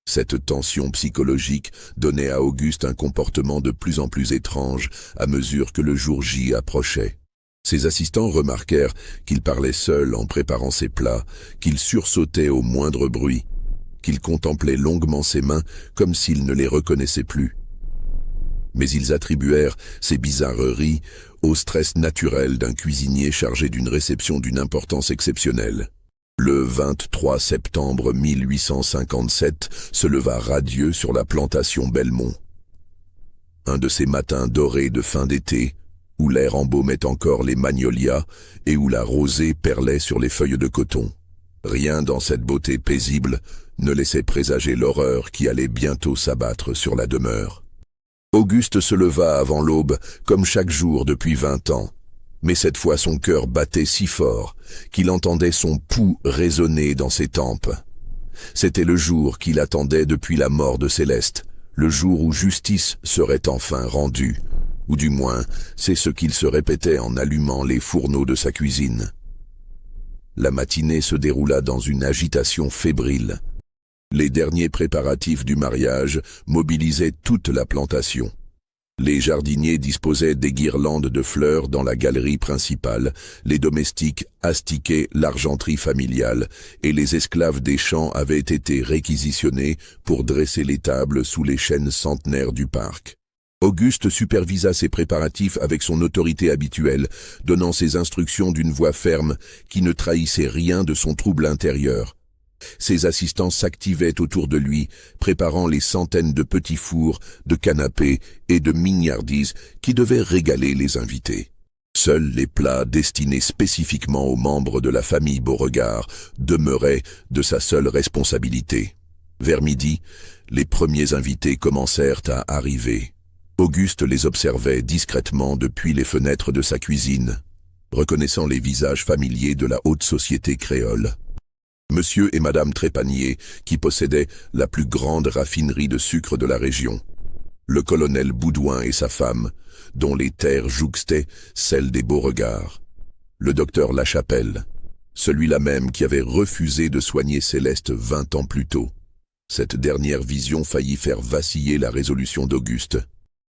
Cette tension psychologique donnait à Auguste un comportement de plus en plus étrange à mesure que le jour J approchait. Ses assistants remarquèrent qu'il parlait seul en préparant ses plats, qu'il sursautait au moindre bruit, qu'il contemplait longuement ses mains comme s'il ne les reconnaissait plus. Mais ils attribuèrent ces bizarreries au stress naturel d'un cuisinier chargé d'une réception d'une importance exceptionnelle. Le 23 septembre 1857 se leva radieux sur la plantation Belmont. Un de ces matins dorés de fin d'été, où l'air embaumait encore les magnolias et où la rosée perlait sur les feuilles de coton. Rien dans cette beauté paisible ne laissait présager l'horreur qui allait bientôt s'abattre sur la demeure. Auguste se leva avant l'aube, comme chaque jour depuis 20 ans. Mais cette fois son cœur battait si fort qu'il entendait son pouls résonner dans ses tempes. C'était le jour qu'il attendait depuis la mort de Céleste, le jour où justice serait enfin rendue, ou du moins c'est ce qu'il se répétait en allumant les fourneaux de sa cuisine. La matinée se déroula dans une agitation fébrile. Les derniers préparatifs du mariage mobilisaient toute la plantation. Les jardiniers disposaient des guirlandes de fleurs dans la galerie principale, les domestiques astiquaient l'argenterie familiale et les esclaves des champs avaient été réquisitionnés pour dresser les tables sous les chênes centenaires du parc. Auguste supervisa ces préparatifs avec son autorité habituelle, donnant ses instructions d'une voix ferme qui ne trahissait rien de son trouble intérieur. Ses assistants s'activaient autour de lui, préparant les centaines de petits fours, de canapés et de mignardises qui devaient régaler les invités. Seuls les plats destinés spécifiquement aux membres de la famille Beauregard demeuraient de sa seule responsabilité. Vers midi, les premiers invités commencèrent à arriver. Auguste les observait discrètement depuis les fenêtres de sa cuisine, reconnaissant les visages familiers de la haute société créole. Monsieur et Madame Trépanier, qui possédaient la plus grande raffinerie de sucre de la région. Le colonel Boudouin et sa femme, dont les terres jouxtaient celles des Beauregard. Le docteur Lachapelle, celui-là même qui avait refusé de soigner Céleste 20 ans plus tôt. Cette dernière vision faillit faire vaciller la résolution d'Auguste.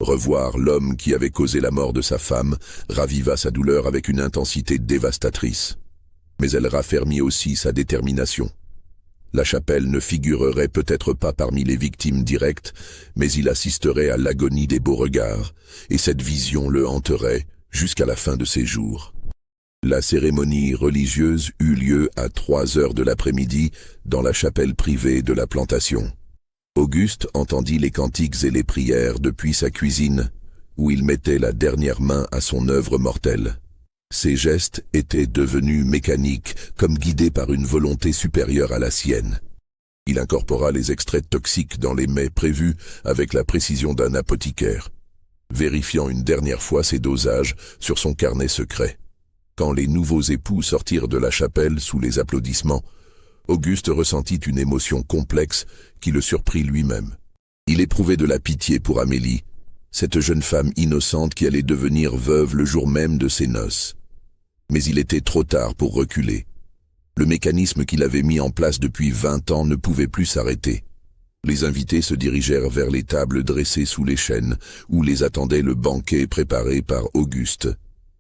Revoir l'homme qui avait causé la mort de sa femme raviva sa douleur avec une intensité dévastatrice. Mais elle raffermit aussi sa détermination. Lachapelle ne figurerait peut-être pas parmi les victimes directes, mais il assisterait à l'agonie des Beauregard, et cette vision le hanterait jusqu'à la fin de ses jours. La cérémonie religieuse eut lieu à 3 heures de l'après-midi dans la chapelle privée de la plantation. Auguste entendit les cantiques et les prières depuis sa cuisine, où il mettait la dernière main à son œuvre mortelle. Ses gestes étaient devenus mécaniques, comme guidés par une volonté supérieure à la sienne. Il incorpora les extraits toxiques dans les mets prévus avec la précision d'un apothicaire, vérifiant une dernière fois ses dosages sur son carnet secret. Quand les nouveaux époux sortirent de la chapelle sous les applaudissements, Auguste ressentit une émotion complexe qui le surprit lui-même. Il éprouvait de la pitié pour Amélie, cette jeune femme innocente qui allait devenir veuve le jour même de ses noces. Mais il était trop tard pour reculer. Le mécanisme qu'il avait mis en place depuis 20 ans ne pouvait plus s'arrêter. Les invités se dirigèrent vers les tables dressées sous les chênes, où les attendait le banquet préparé par Auguste.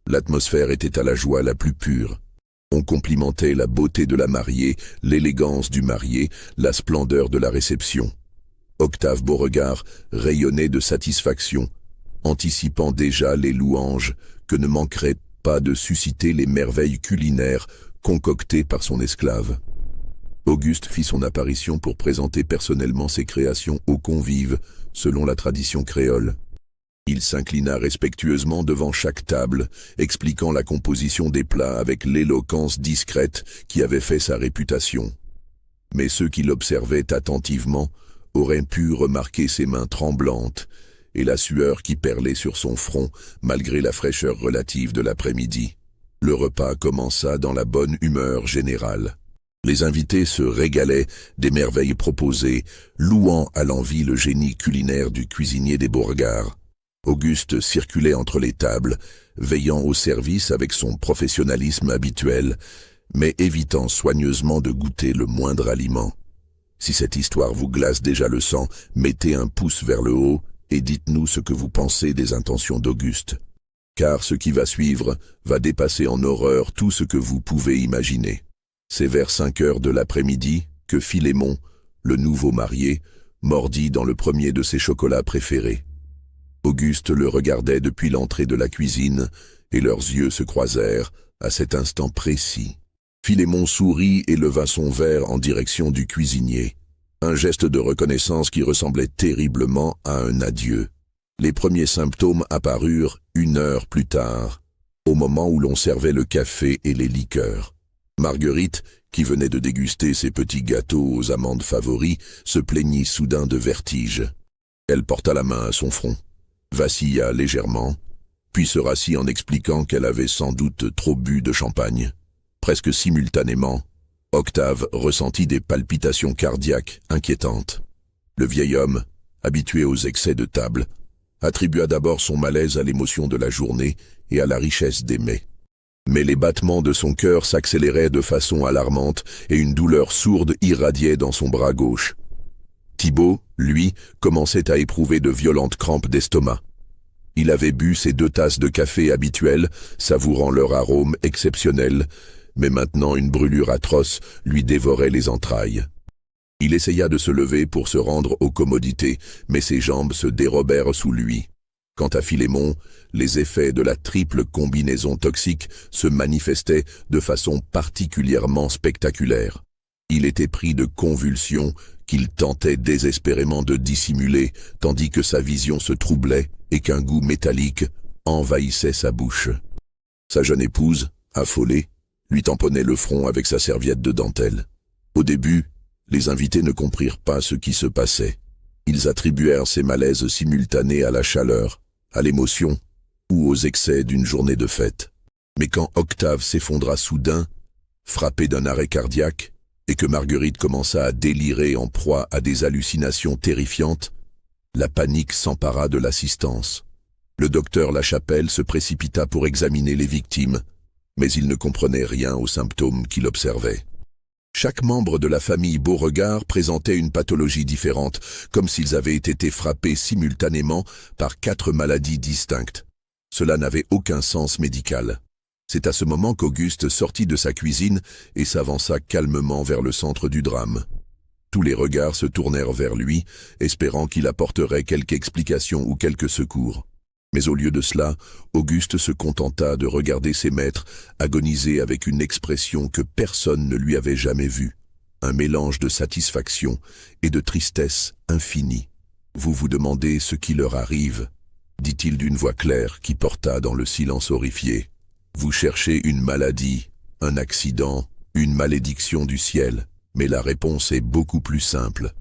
L'atmosphère était à la joie la plus pure. On complimentait la beauté de la mariée, l'élégance du marié, la splendeur de la réception. Octave Beauregard rayonnait de satisfaction, anticipant déjà les louanges que ne manqueraient pas de susciter les merveilles culinaires concoctées par son esclave. Auguste fit son apparition pour présenter personnellement ses créations aux convives, selon la tradition créole. Il s'inclina respectueusement devant chaque table, expliquant la composition des plats avec l'éloquence discrète qui avait fait sa réputation. Mais ceux qui l'observaient attentivement auraient pu remarquer ses mains tremblantes et la sueur qui perlait sur son front malgré la fraîcheur relative de l'après-midi. Le repas commença dans la bonne humeur générale. Les invités se régalaient des merveilles proposées, louant à l'envi le génie culinaire du cuisinier des Beauregard. Auguste circulait entre les tables, veillant au service avec son professionnalisme habituel, mais évitant soigneusement de goûter le moindre aliment. Si cette histoire vous glace déjà le sang, mettez un pouce vers le haut et dites-nous ce que vous pensez des intentions d'Auguste. Car ce qui va suivre va dépasser en horreur tout ce que vous pouvez imaginer. C'est vers 5 heures de l'après-midi que Philémon, le nouveau marié, mordit dans le premier de ses chocolats préférés. Auguste le regardait depuis l'entrée de la cuisine, et leurs yeux se croisèrent à cet instant précis. Philémon sourit et leva son verre en direction du cuisinier. Un geste de reconnaissance qui ressemblait terriblement à un adieu. Les premiers symptômes apparurent 1 heure plus tard, au moment où l'on servait le café et les liqueurs. Marguerite, qui venait de déguster ses petits gâteaux aux amandes favoris, se plaignit soudain de vertige. Elle porta la main à son front, vacilla légèrement, puis se rassit en expliquant qu'elle avait sans doute trop bu de champagne. Presque simultanément, Octave ressentit des palpitations cardiaques inquiétantes. Le vieil homme, habitué aux excès de table, attribua d'abord son malaise à l'émotion de la journée et à la richesse des mets. Mais les battements de son cœur s'accéléraient de façon alarmante et une douleur sourde irradiait dans son bras gauche. Thibaut, lui, commençait à éprouver de violentes crampes d'estomac. Il avait bu ses 2 tasses de café habituelles, savourant leur arôme exceptionnel, mais maintenant une brûlure atroce lui dévorait les entrailles. Il essaya de se lever pour se rendre aux commodités, mais ses jambes se dérobèrent sous lui. Quant à Philémon, les effets de la triple combinaison toxique se manifestaient de façon particulièrement spectaculaire. Il était pris de convulsions qu'il tentait désespérément de dissimuler, tandis que sa vision se troublait et qu'un goût métallique envahissait sa bouche. Sa jeune épouse, affolée, lui tamponnait le front avec sa serviette de dentelle. Au début, les invités ne comprirent pas ce qui se passait. Ils attribuèrent ces malaises simultanés à la chaleur, à l'émotion ou aux excès d'une journée de fête. Mais quand Octave s'effondra soudain, frappé d'un arrêt cardiaque, et que Marguerite commença à délirer en proie à des hallucinations terrifiantes, la panique s'empara de l'assistance. Le docteur Lachapelle se précipita pour examiner les victimes, mais il ne comprenait rien aux symptômes qu'il observait. Chaque membre de la famille Beauregard présentait une pathologie différente, comme s'ils avaient été frappés simultanément par 4 maladies distinctes. Cela n'avait aucun sens médical. C'est à ce moment qu'Auguste sortit de sa cuisine et s'avança calmement vers le centre du drame. Tous les regards se tournèrent vers lui, espérant qu'il apporterait quelque explication ou quelque secours. Mais au lieu de cela, Auguste se contenta de regarder ses maîtres agoniser avec une expression que personne ne lui avait jamais vue, un mélange de satisfaction et de tristesse infinie. « Vous vous demandez ce qui leur arrive ?» dit-il d'une voix claire qui porta dans le silence horrifié. « Vous cherchez une maladie, un accident, une malédiction du ciel, mais la réponse est beaucoup plus simple. »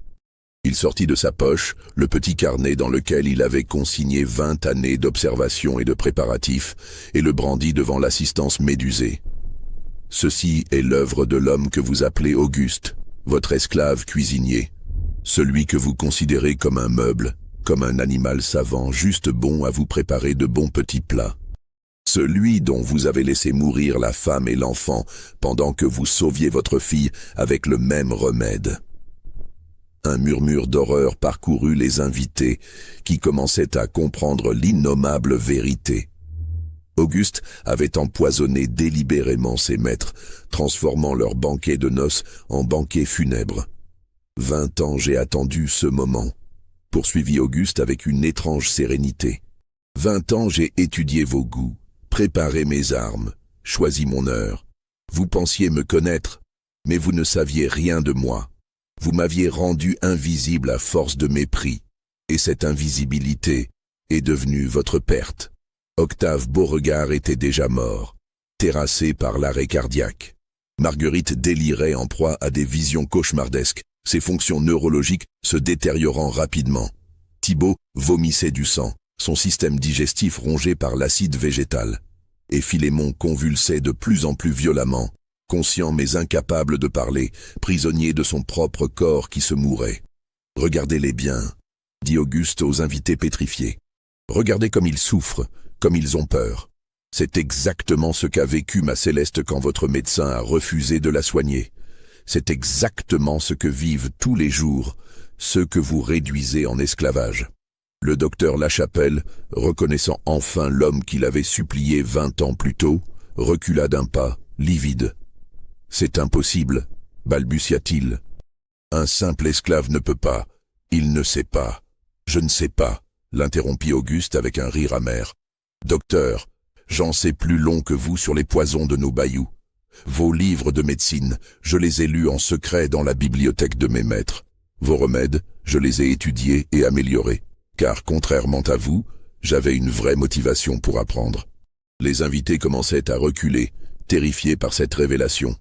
Il sortit de sa poche le petit carnet dans lequel il avait consigné 20 années d'observation et de préparatifs et le brandit devant l'assistance médusée. « Ceci est l'œuvre de l'homme que vous appelez Auguste, votre esclave cuisinier, celui que vous considérez comme un meuble, comme un animal savant, juste bon à vous préparer de bons petits plats. Celui dont vous avez laissé mourir la femme et l'enfant pendant que vous sauviez votre fille avec le même remède. » Un murmure d'horreur parcourut les invités, qui commençaient à comprendre l'innommable vérité. Auguste avait empoisonné délibérément ses maîtres, transformant leur banquet de noces en banquet funèbre. 20 ans j'ai attendu ce moment, poursuivit Auguste avec une étrange sérénité. 20 ans j'ai étudié vos goûts, préparé mes armes, choisi mon heure. Vous pensiez me connaître, mais vous ne saviez rien de moi. Vous m'aviez rendu invisible à force de mépris, et cette invisibilité est devenu votre perte. Octave Beauregard était déjà mort, terrassé par l'arrêt cardiaque. Marguerite délirait en proie à des visions cauchemardesques, ses fonctions neurologiques se détériorant rapidement. Thibault vomissait du sang, son système digestif rongé par l'acide végétal. Et Philémon convulsait de plus en plus violemment, conscient mais incapable de parler, prisonnier de son propre corps qui se mourait. « Regardez-les bien », dit Auguste aux invités pétrifiés. « Regardez comme ils souffrent, comme ils ont peur. C'est exactement ce qu'a vécu ma Céleste quand votre médecin a refusé de la soigner. C'est exactement ce que vivent tous les jours ceux que vous réduisez en esclavage. » Le docteur Lachapelle, reconnaissant enfin l'homme qu'il avait supplié 20 ans plus tôt, recula d'un pas, livide. « C'est impossible, balbutia-t-il. Un simple esclave ne peut pas. Il ne sait pas. Je ne sais pas, l'interrompit Auguste avec un rire amer. Docteur, j'en sais plus long que vous sur les poisons de nos bayous. Vos livres de médecine, je les ai lus en secret dans la bibliothèque de mes maîtres. Vos remèdes, je les ai étudiés et améliorés. Car, contrairement à vous, j'avais une vraie motivation pour apprendre. » Les invités commençaient à reculer, terrifiés par cette révélation.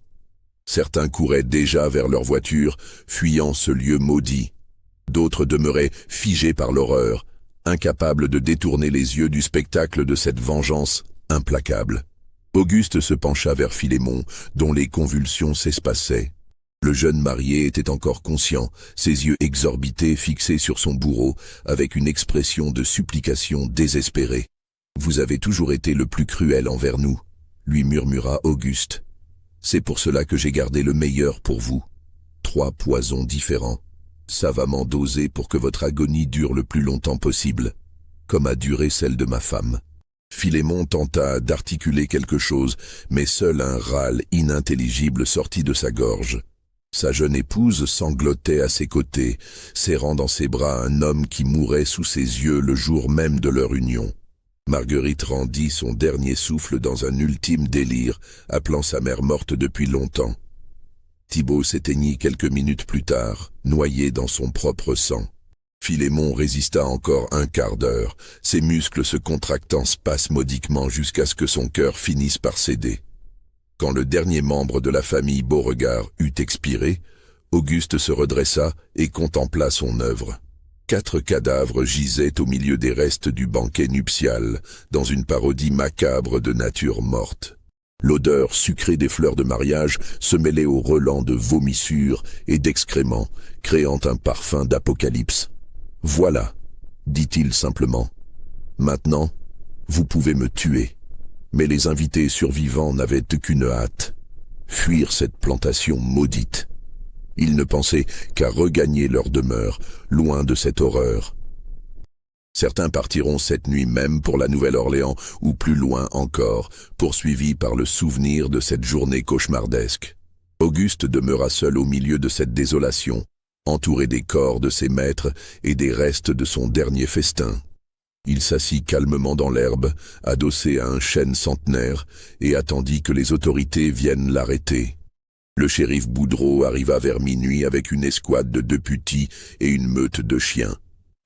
Certains couraient déjà vers leur voiture, fuyant ce lieu maudit. D'autres demeuraient figés par l'horreur, incapables de détourner les yeux du spectacle de cette vengeance implacable. Auguste se pencha vers Philémon, dont les convulsions s'espaçaient. Le jeune marié était encore conscient, ses yeux exorbités fixés sur son bourreau, avec une expression de supplication désespérée. « Vous avez toujours été le plus cruel envers nous, » lui murmura Auguste. « C'est pour cela que j'ai gardé le meilleur pour vous. 3 poisons différents, savamment dosés pour que votre agonie dure le plus longtemps possible, comme a duré celle de ma femme. » Philémon tenta d'articuler quelque chose, mais seul un râle inintelligible sortit de sa gorge. Sa jeune épouse sanglotait à ses côtés, serrant dans ses bras un homme qui mourait sous ses yeux le jour même de leur union. Marguerite rendit son dernier souffle dans un ultime délire, appelant sa mère morte depuis longtemps. Thibault s'éteignit quelques minutes plus tard, noyé dans son propre sang. Philémon résista encore un quart d'heure, ses muscles se contractant spasmodiquement jusqu'à ce que son cœur finisse par céder. Quand le dernier membre de la famille Beauregard eut expiré, Auguste se redressa et contempla son œuvre. 4 cadavres gisaient au milieu des restes du banquet nuptial, dans une parodie macabre de nature morte. L'odeur sucrée des fleurs de mariage se mêlait au relent de vomissures et d'excréments, créant un parfum d'apocalypse. « Voilà, » dit-il simplement. « Maintenant, vous pouvez me tuer. » Mais les invités survivants n'avaient qu'une hâte, fuir cette plantation maudite. Ils ne pensaient qu'à regagner leur demeure, loin de cette horreur. Certains partiront cette nuit même pour la Nouvelle-Orléans, ou plus loin encore, poursuivis par le souvenir de cette journée cauchemardesque. Auguste demeura seul au milieu de cette désolation, entouré des corps de ses maîtres et des restes de son dernier festin. Il s'assit calmement dans l'herbe, adossé à un chêne centenaire, et attendit que les autorités viennent l'arrêter. Le shérif Boudreau arriva vers minuit avec une escouade de 2 putis et une meute de chiens.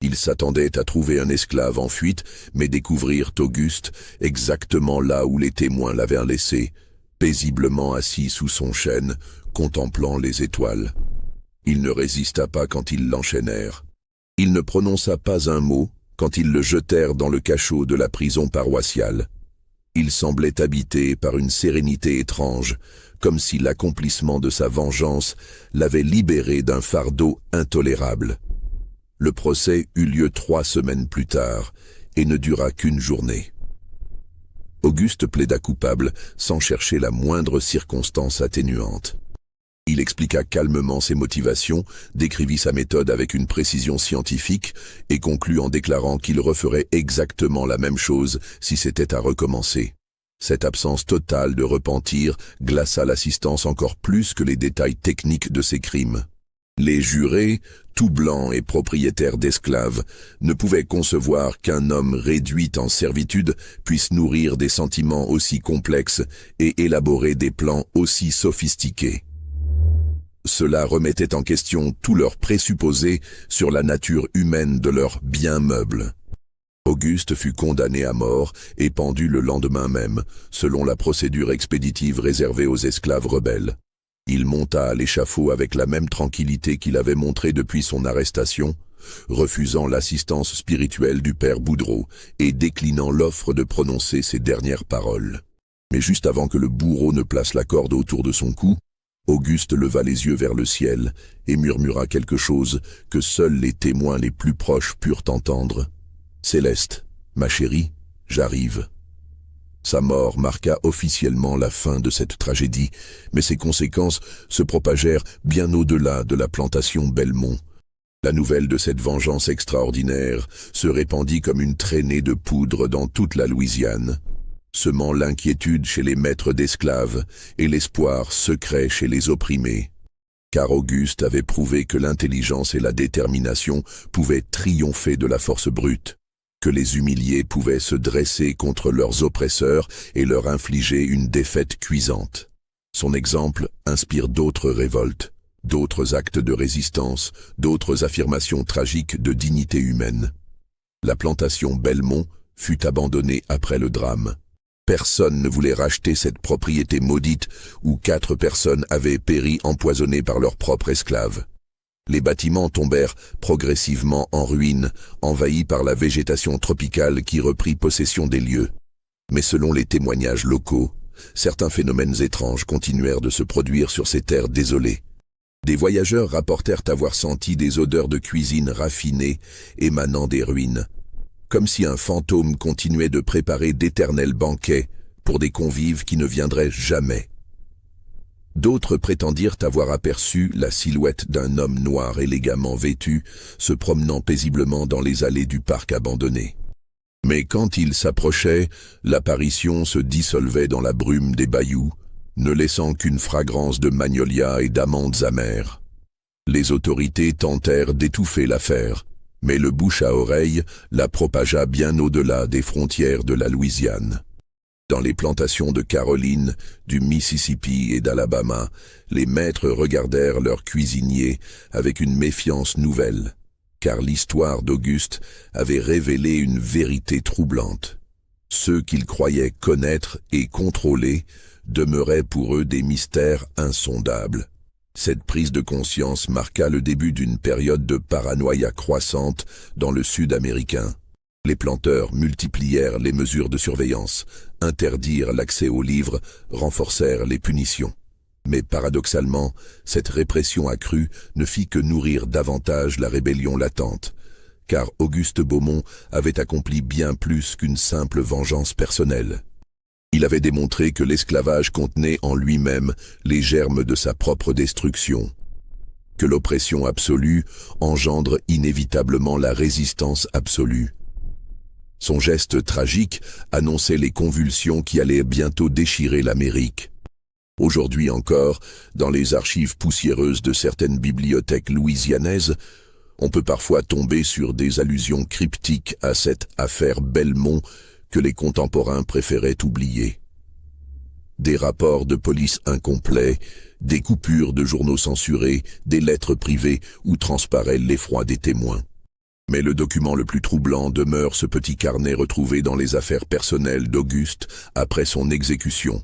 Il s'attendait à trouver un esclave en fuite, mais découvrirent Auguste exactement là où les témoins l'avaient laissé, paisiblement assis sous son chêne, contemplant les étoiles. Il ne résista pas quand ils l'enchaînèrent. Il ne prononça pas un mot quand ils le jetèrent dans le cachot de la prison paroissiale. Il semblait habité par une sérénité étrange, comme si l'accomplissement de sa vengeance l'avait libéré d'un fardeau intolérable. Le procès eut lieu 3 semaines plus tard et ne dura qu'1 journée. Auguste plaida coupable sans chercher la moindre circonstance atténuante. Il expliqua calmement ses motivations, décrivit sa méthode avec une précision scientifique et conclut en déclarant qu'il referait exactement la même chose si c'était à recommencer. Cette absence totale de repentir glaça l'assistance encore plus que les détails techniques de ses crimes. Les jurés, tout blancs et propriétaires d'esclaves, ne pouvaient concevoir qu'un homme réduit en servitude puisse nourrir des sentiments aussi complexes et élaborer des plans aussi sophistiqués. Cela remettait en question tous leurs présupposés sur la nature humaine de leurs biens meubles. Auguste fut condamné à mort et pendu le lendemain même, selon la procédure expéditive réservée aux esclaves rebelles. Il monta à l'échafaud avec la même tranquillité qu'il avait montrée depuis son arrestation, refusant l'assistance spirituelle du père Boudreau et déclinant l'offre de prononcer ses dernières paroles. Mais juste avant que le bourreau ne place la corde autour de son cou, Auguste leva les yeux vers le ciel et murmura quelque chose que seuls les témoins les plus proches purent entendre. « Céleste, ma chérie, j'arrive. » Sa mort marqua officiellement la fin de cette tragédie, mais ses conséquences se propagèrent bien au-delà de la plantation Belmont. La nouvelle de cette vengeance extraordinaire se répandit comme une traînée de poudre dans toute la Louisiane, semant l'inquiétude chez les maîtres d'esclaves et l'espoir secret chez les opprimés. Car Auguste avait prouvé que l'intelligence et la détermination pouvaient triompher de la force brute, que les humiliés pouvaient se dresser contre leurs oppresseurs et leur infliger une défaite cuisante. Son exemple inspire d'autres révoltes, d'autres actes de résistance, d'autres affirmations tragiques de dignité humaine. La plantation Belmont fut abandonnée après le drame. Personne ne voulait racheter cette propriété maudite où 4 personnes avaient péri empoisonnées par leurs propres esclaves. Les bâtiments tombèrent progressivement en ruine, envahis par la végétation tropicale qui reprit possession des lieux. Mais selon les témoignages locaux, certains phénomènes étranges continuèrent de se produire sur ces terres désolées. Des voyageurs rapportèrent avoir senti des odeurs de cuisine raffinée émanant des ruines, comme si un fantôme continuait de préparer d'éternels banquets pour des convives qui ne viendraient jamais. D'autres prétendirent avoir aperçu la silhouette d'un homme noir élégamment vêtu se promenant paisiblement dans les allées du parc abandonné. Mais quand il s'approchait, l'apparition se dissolvait dans la brume des bayous, ne laissant qu'une fragrance de magnolia et d'amandes amères. Les autorités tentèrent d'étouffer l'affaire, mais le bouche à oreille la propagea bien au-delà des frontières de la Louisiane. Dans les plantations de Caroline, du Mississippi et d'Alabama, les maîtres regardèrent leurs cuisiniers avec une méfiance nouvelle, car l'histoire d'Auguste avait révélé une vérité troublante. Ceux qu'ils croyaient connaître et contrôler demeuraient pour eux des mystères insondables. Cette prise de conscience marqua le début d'une période de paranoïa croissante dans le Sud américain. Les planteurs multiplièrent les mesures de surveillance, interdirent l'accès aux livres, renforcèrent les punitions. Mais paradoxalement, cette répression accrue ne fit que nourrir davantage la rébellion latente, car Auguste Beaumont avait accompli bien plus qu'une simple vengeance personnelle. Il avait démontré que l'esclavage contenait en lui-même les germes de sa propre destruction, que l'oppression absolue engendre inévitablement la résistance absolue. Son geste tragique annonçait les convulsions qui allaient bientôt déchirer l'Amérique. Aujourd'hui encore, dans les archives poussiéreuses de certaines bibliothèques louisianaises, on peut parfois tomber sur des allusions cryptiques à cette affaire Belmont que les contemporains préféraient oublier. Des rapports de police incomplets, des coupures de journaux censurés, des lettres privées où transparaît l'effroi des témoins. Mais le document le plus troublant demeure ce petit carnet retrouvé dans les affaires personnelles d'Auguste après son exécution.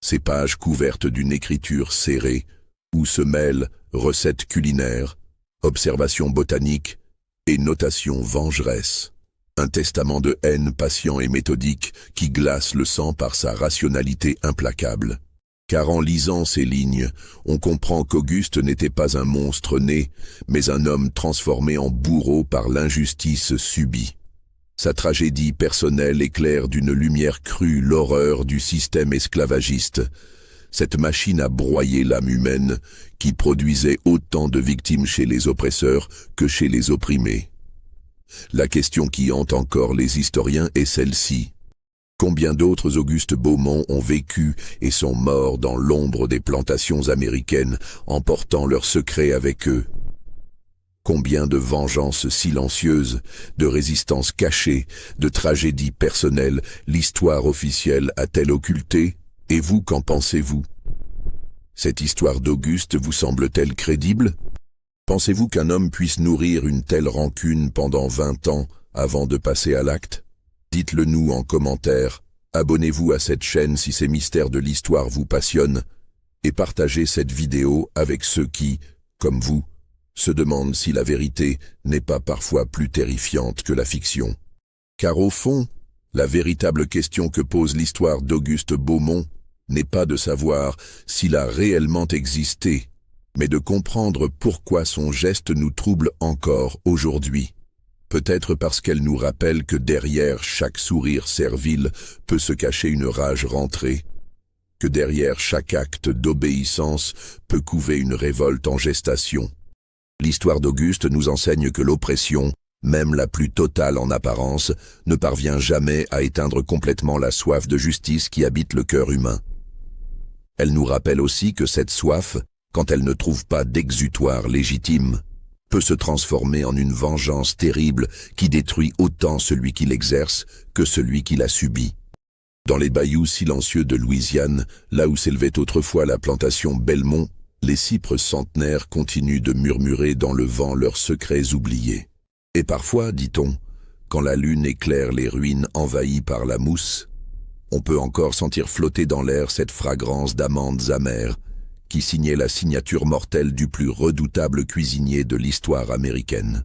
Ces pages couvertes d'une écriture serrée, où se mêlent recettes culinaires, observations botaniques et notations vengeresses. Un testament de haine patient et méthodique qui glace le sang par sa rationalité implacable. Car en lisant ces lignes, on comprend qu'Auguste n'était pas un monstre né, mais un homme transformé en bourreau par l'injustice subie. Sa tragédie personnelle éclaire d'une lumière crue l'horreur du système esclavagiste, cette machine à broyer l'âme humaine qui produisait autant de victimes chez les oppresseurs que chez les opprimés. La question qui hante encore les historiens est celle-ci. Combien d'autres Auguste Beaumont ont vécu et sont morts dans l'ombre des plantations américaines, emportant leurs secrets avec eux? Combien de vengeances silencieuses, de résistances cachées, de tragédies personnelles l'histoire officielle a-t-elle occultées? Et vous, qu'en pensez-vous? Cette histoire d'Auguste vous semble-t-elle crédible? Pensez-vous qu'un homme puisse nourrir une telle rancune pendant 20 ans avant de passer à l'acte? Dites-le nous en commentaire, abonnez-vous à cette chaîne si ces mystères de l'histoire vous passionnent, et partagez cette vidéo avec ceux qui, comme vous, se demandent si la vérité n'est pas parfois plus terrifiante que la fiction. Car au fond, la véritable question que pose l'histoire d'Auguste Beaumont n'est pas de savoir s'il a réellement existé, mais de comprendre pourquoi son geste nous trouble encore aujourd'hui. Peut-être parce qu'elle nous rappelle que derrière chaque sourire servile peut se cacher une rage rentrée, que derrière chaque acte d'obéissance peut couver une révolte en gestation. L'histoire d'Auguste nous enseigne que l'oppression, même la plus totale en apparence, ne parvient jamais à éteindre complètement la soif de justice qui habite le cœur humain. Elle nous rappelle aussi que cette soif, quand elle ne trouve pas d'exutoire légitime, peut se transformer en une vengeance terrible qui détruit autant celui qui l'exerce que celui qui l'a subi. Dans les bayous silencieux de Louisiane, là où s'élevait autrefois la plantation Belmont, les cypres centenaires continuent de murmurer dans le vent leurs secrets oubliés. Et parfois, dit-on, quand la lune éclaire les ruines envahies par la mousse, on peut encore sentir flotter dans l'air cette fragrance d'amandes amères qui signait la signature mortelle du plus redoutable cuisinier de l'histoire américaine.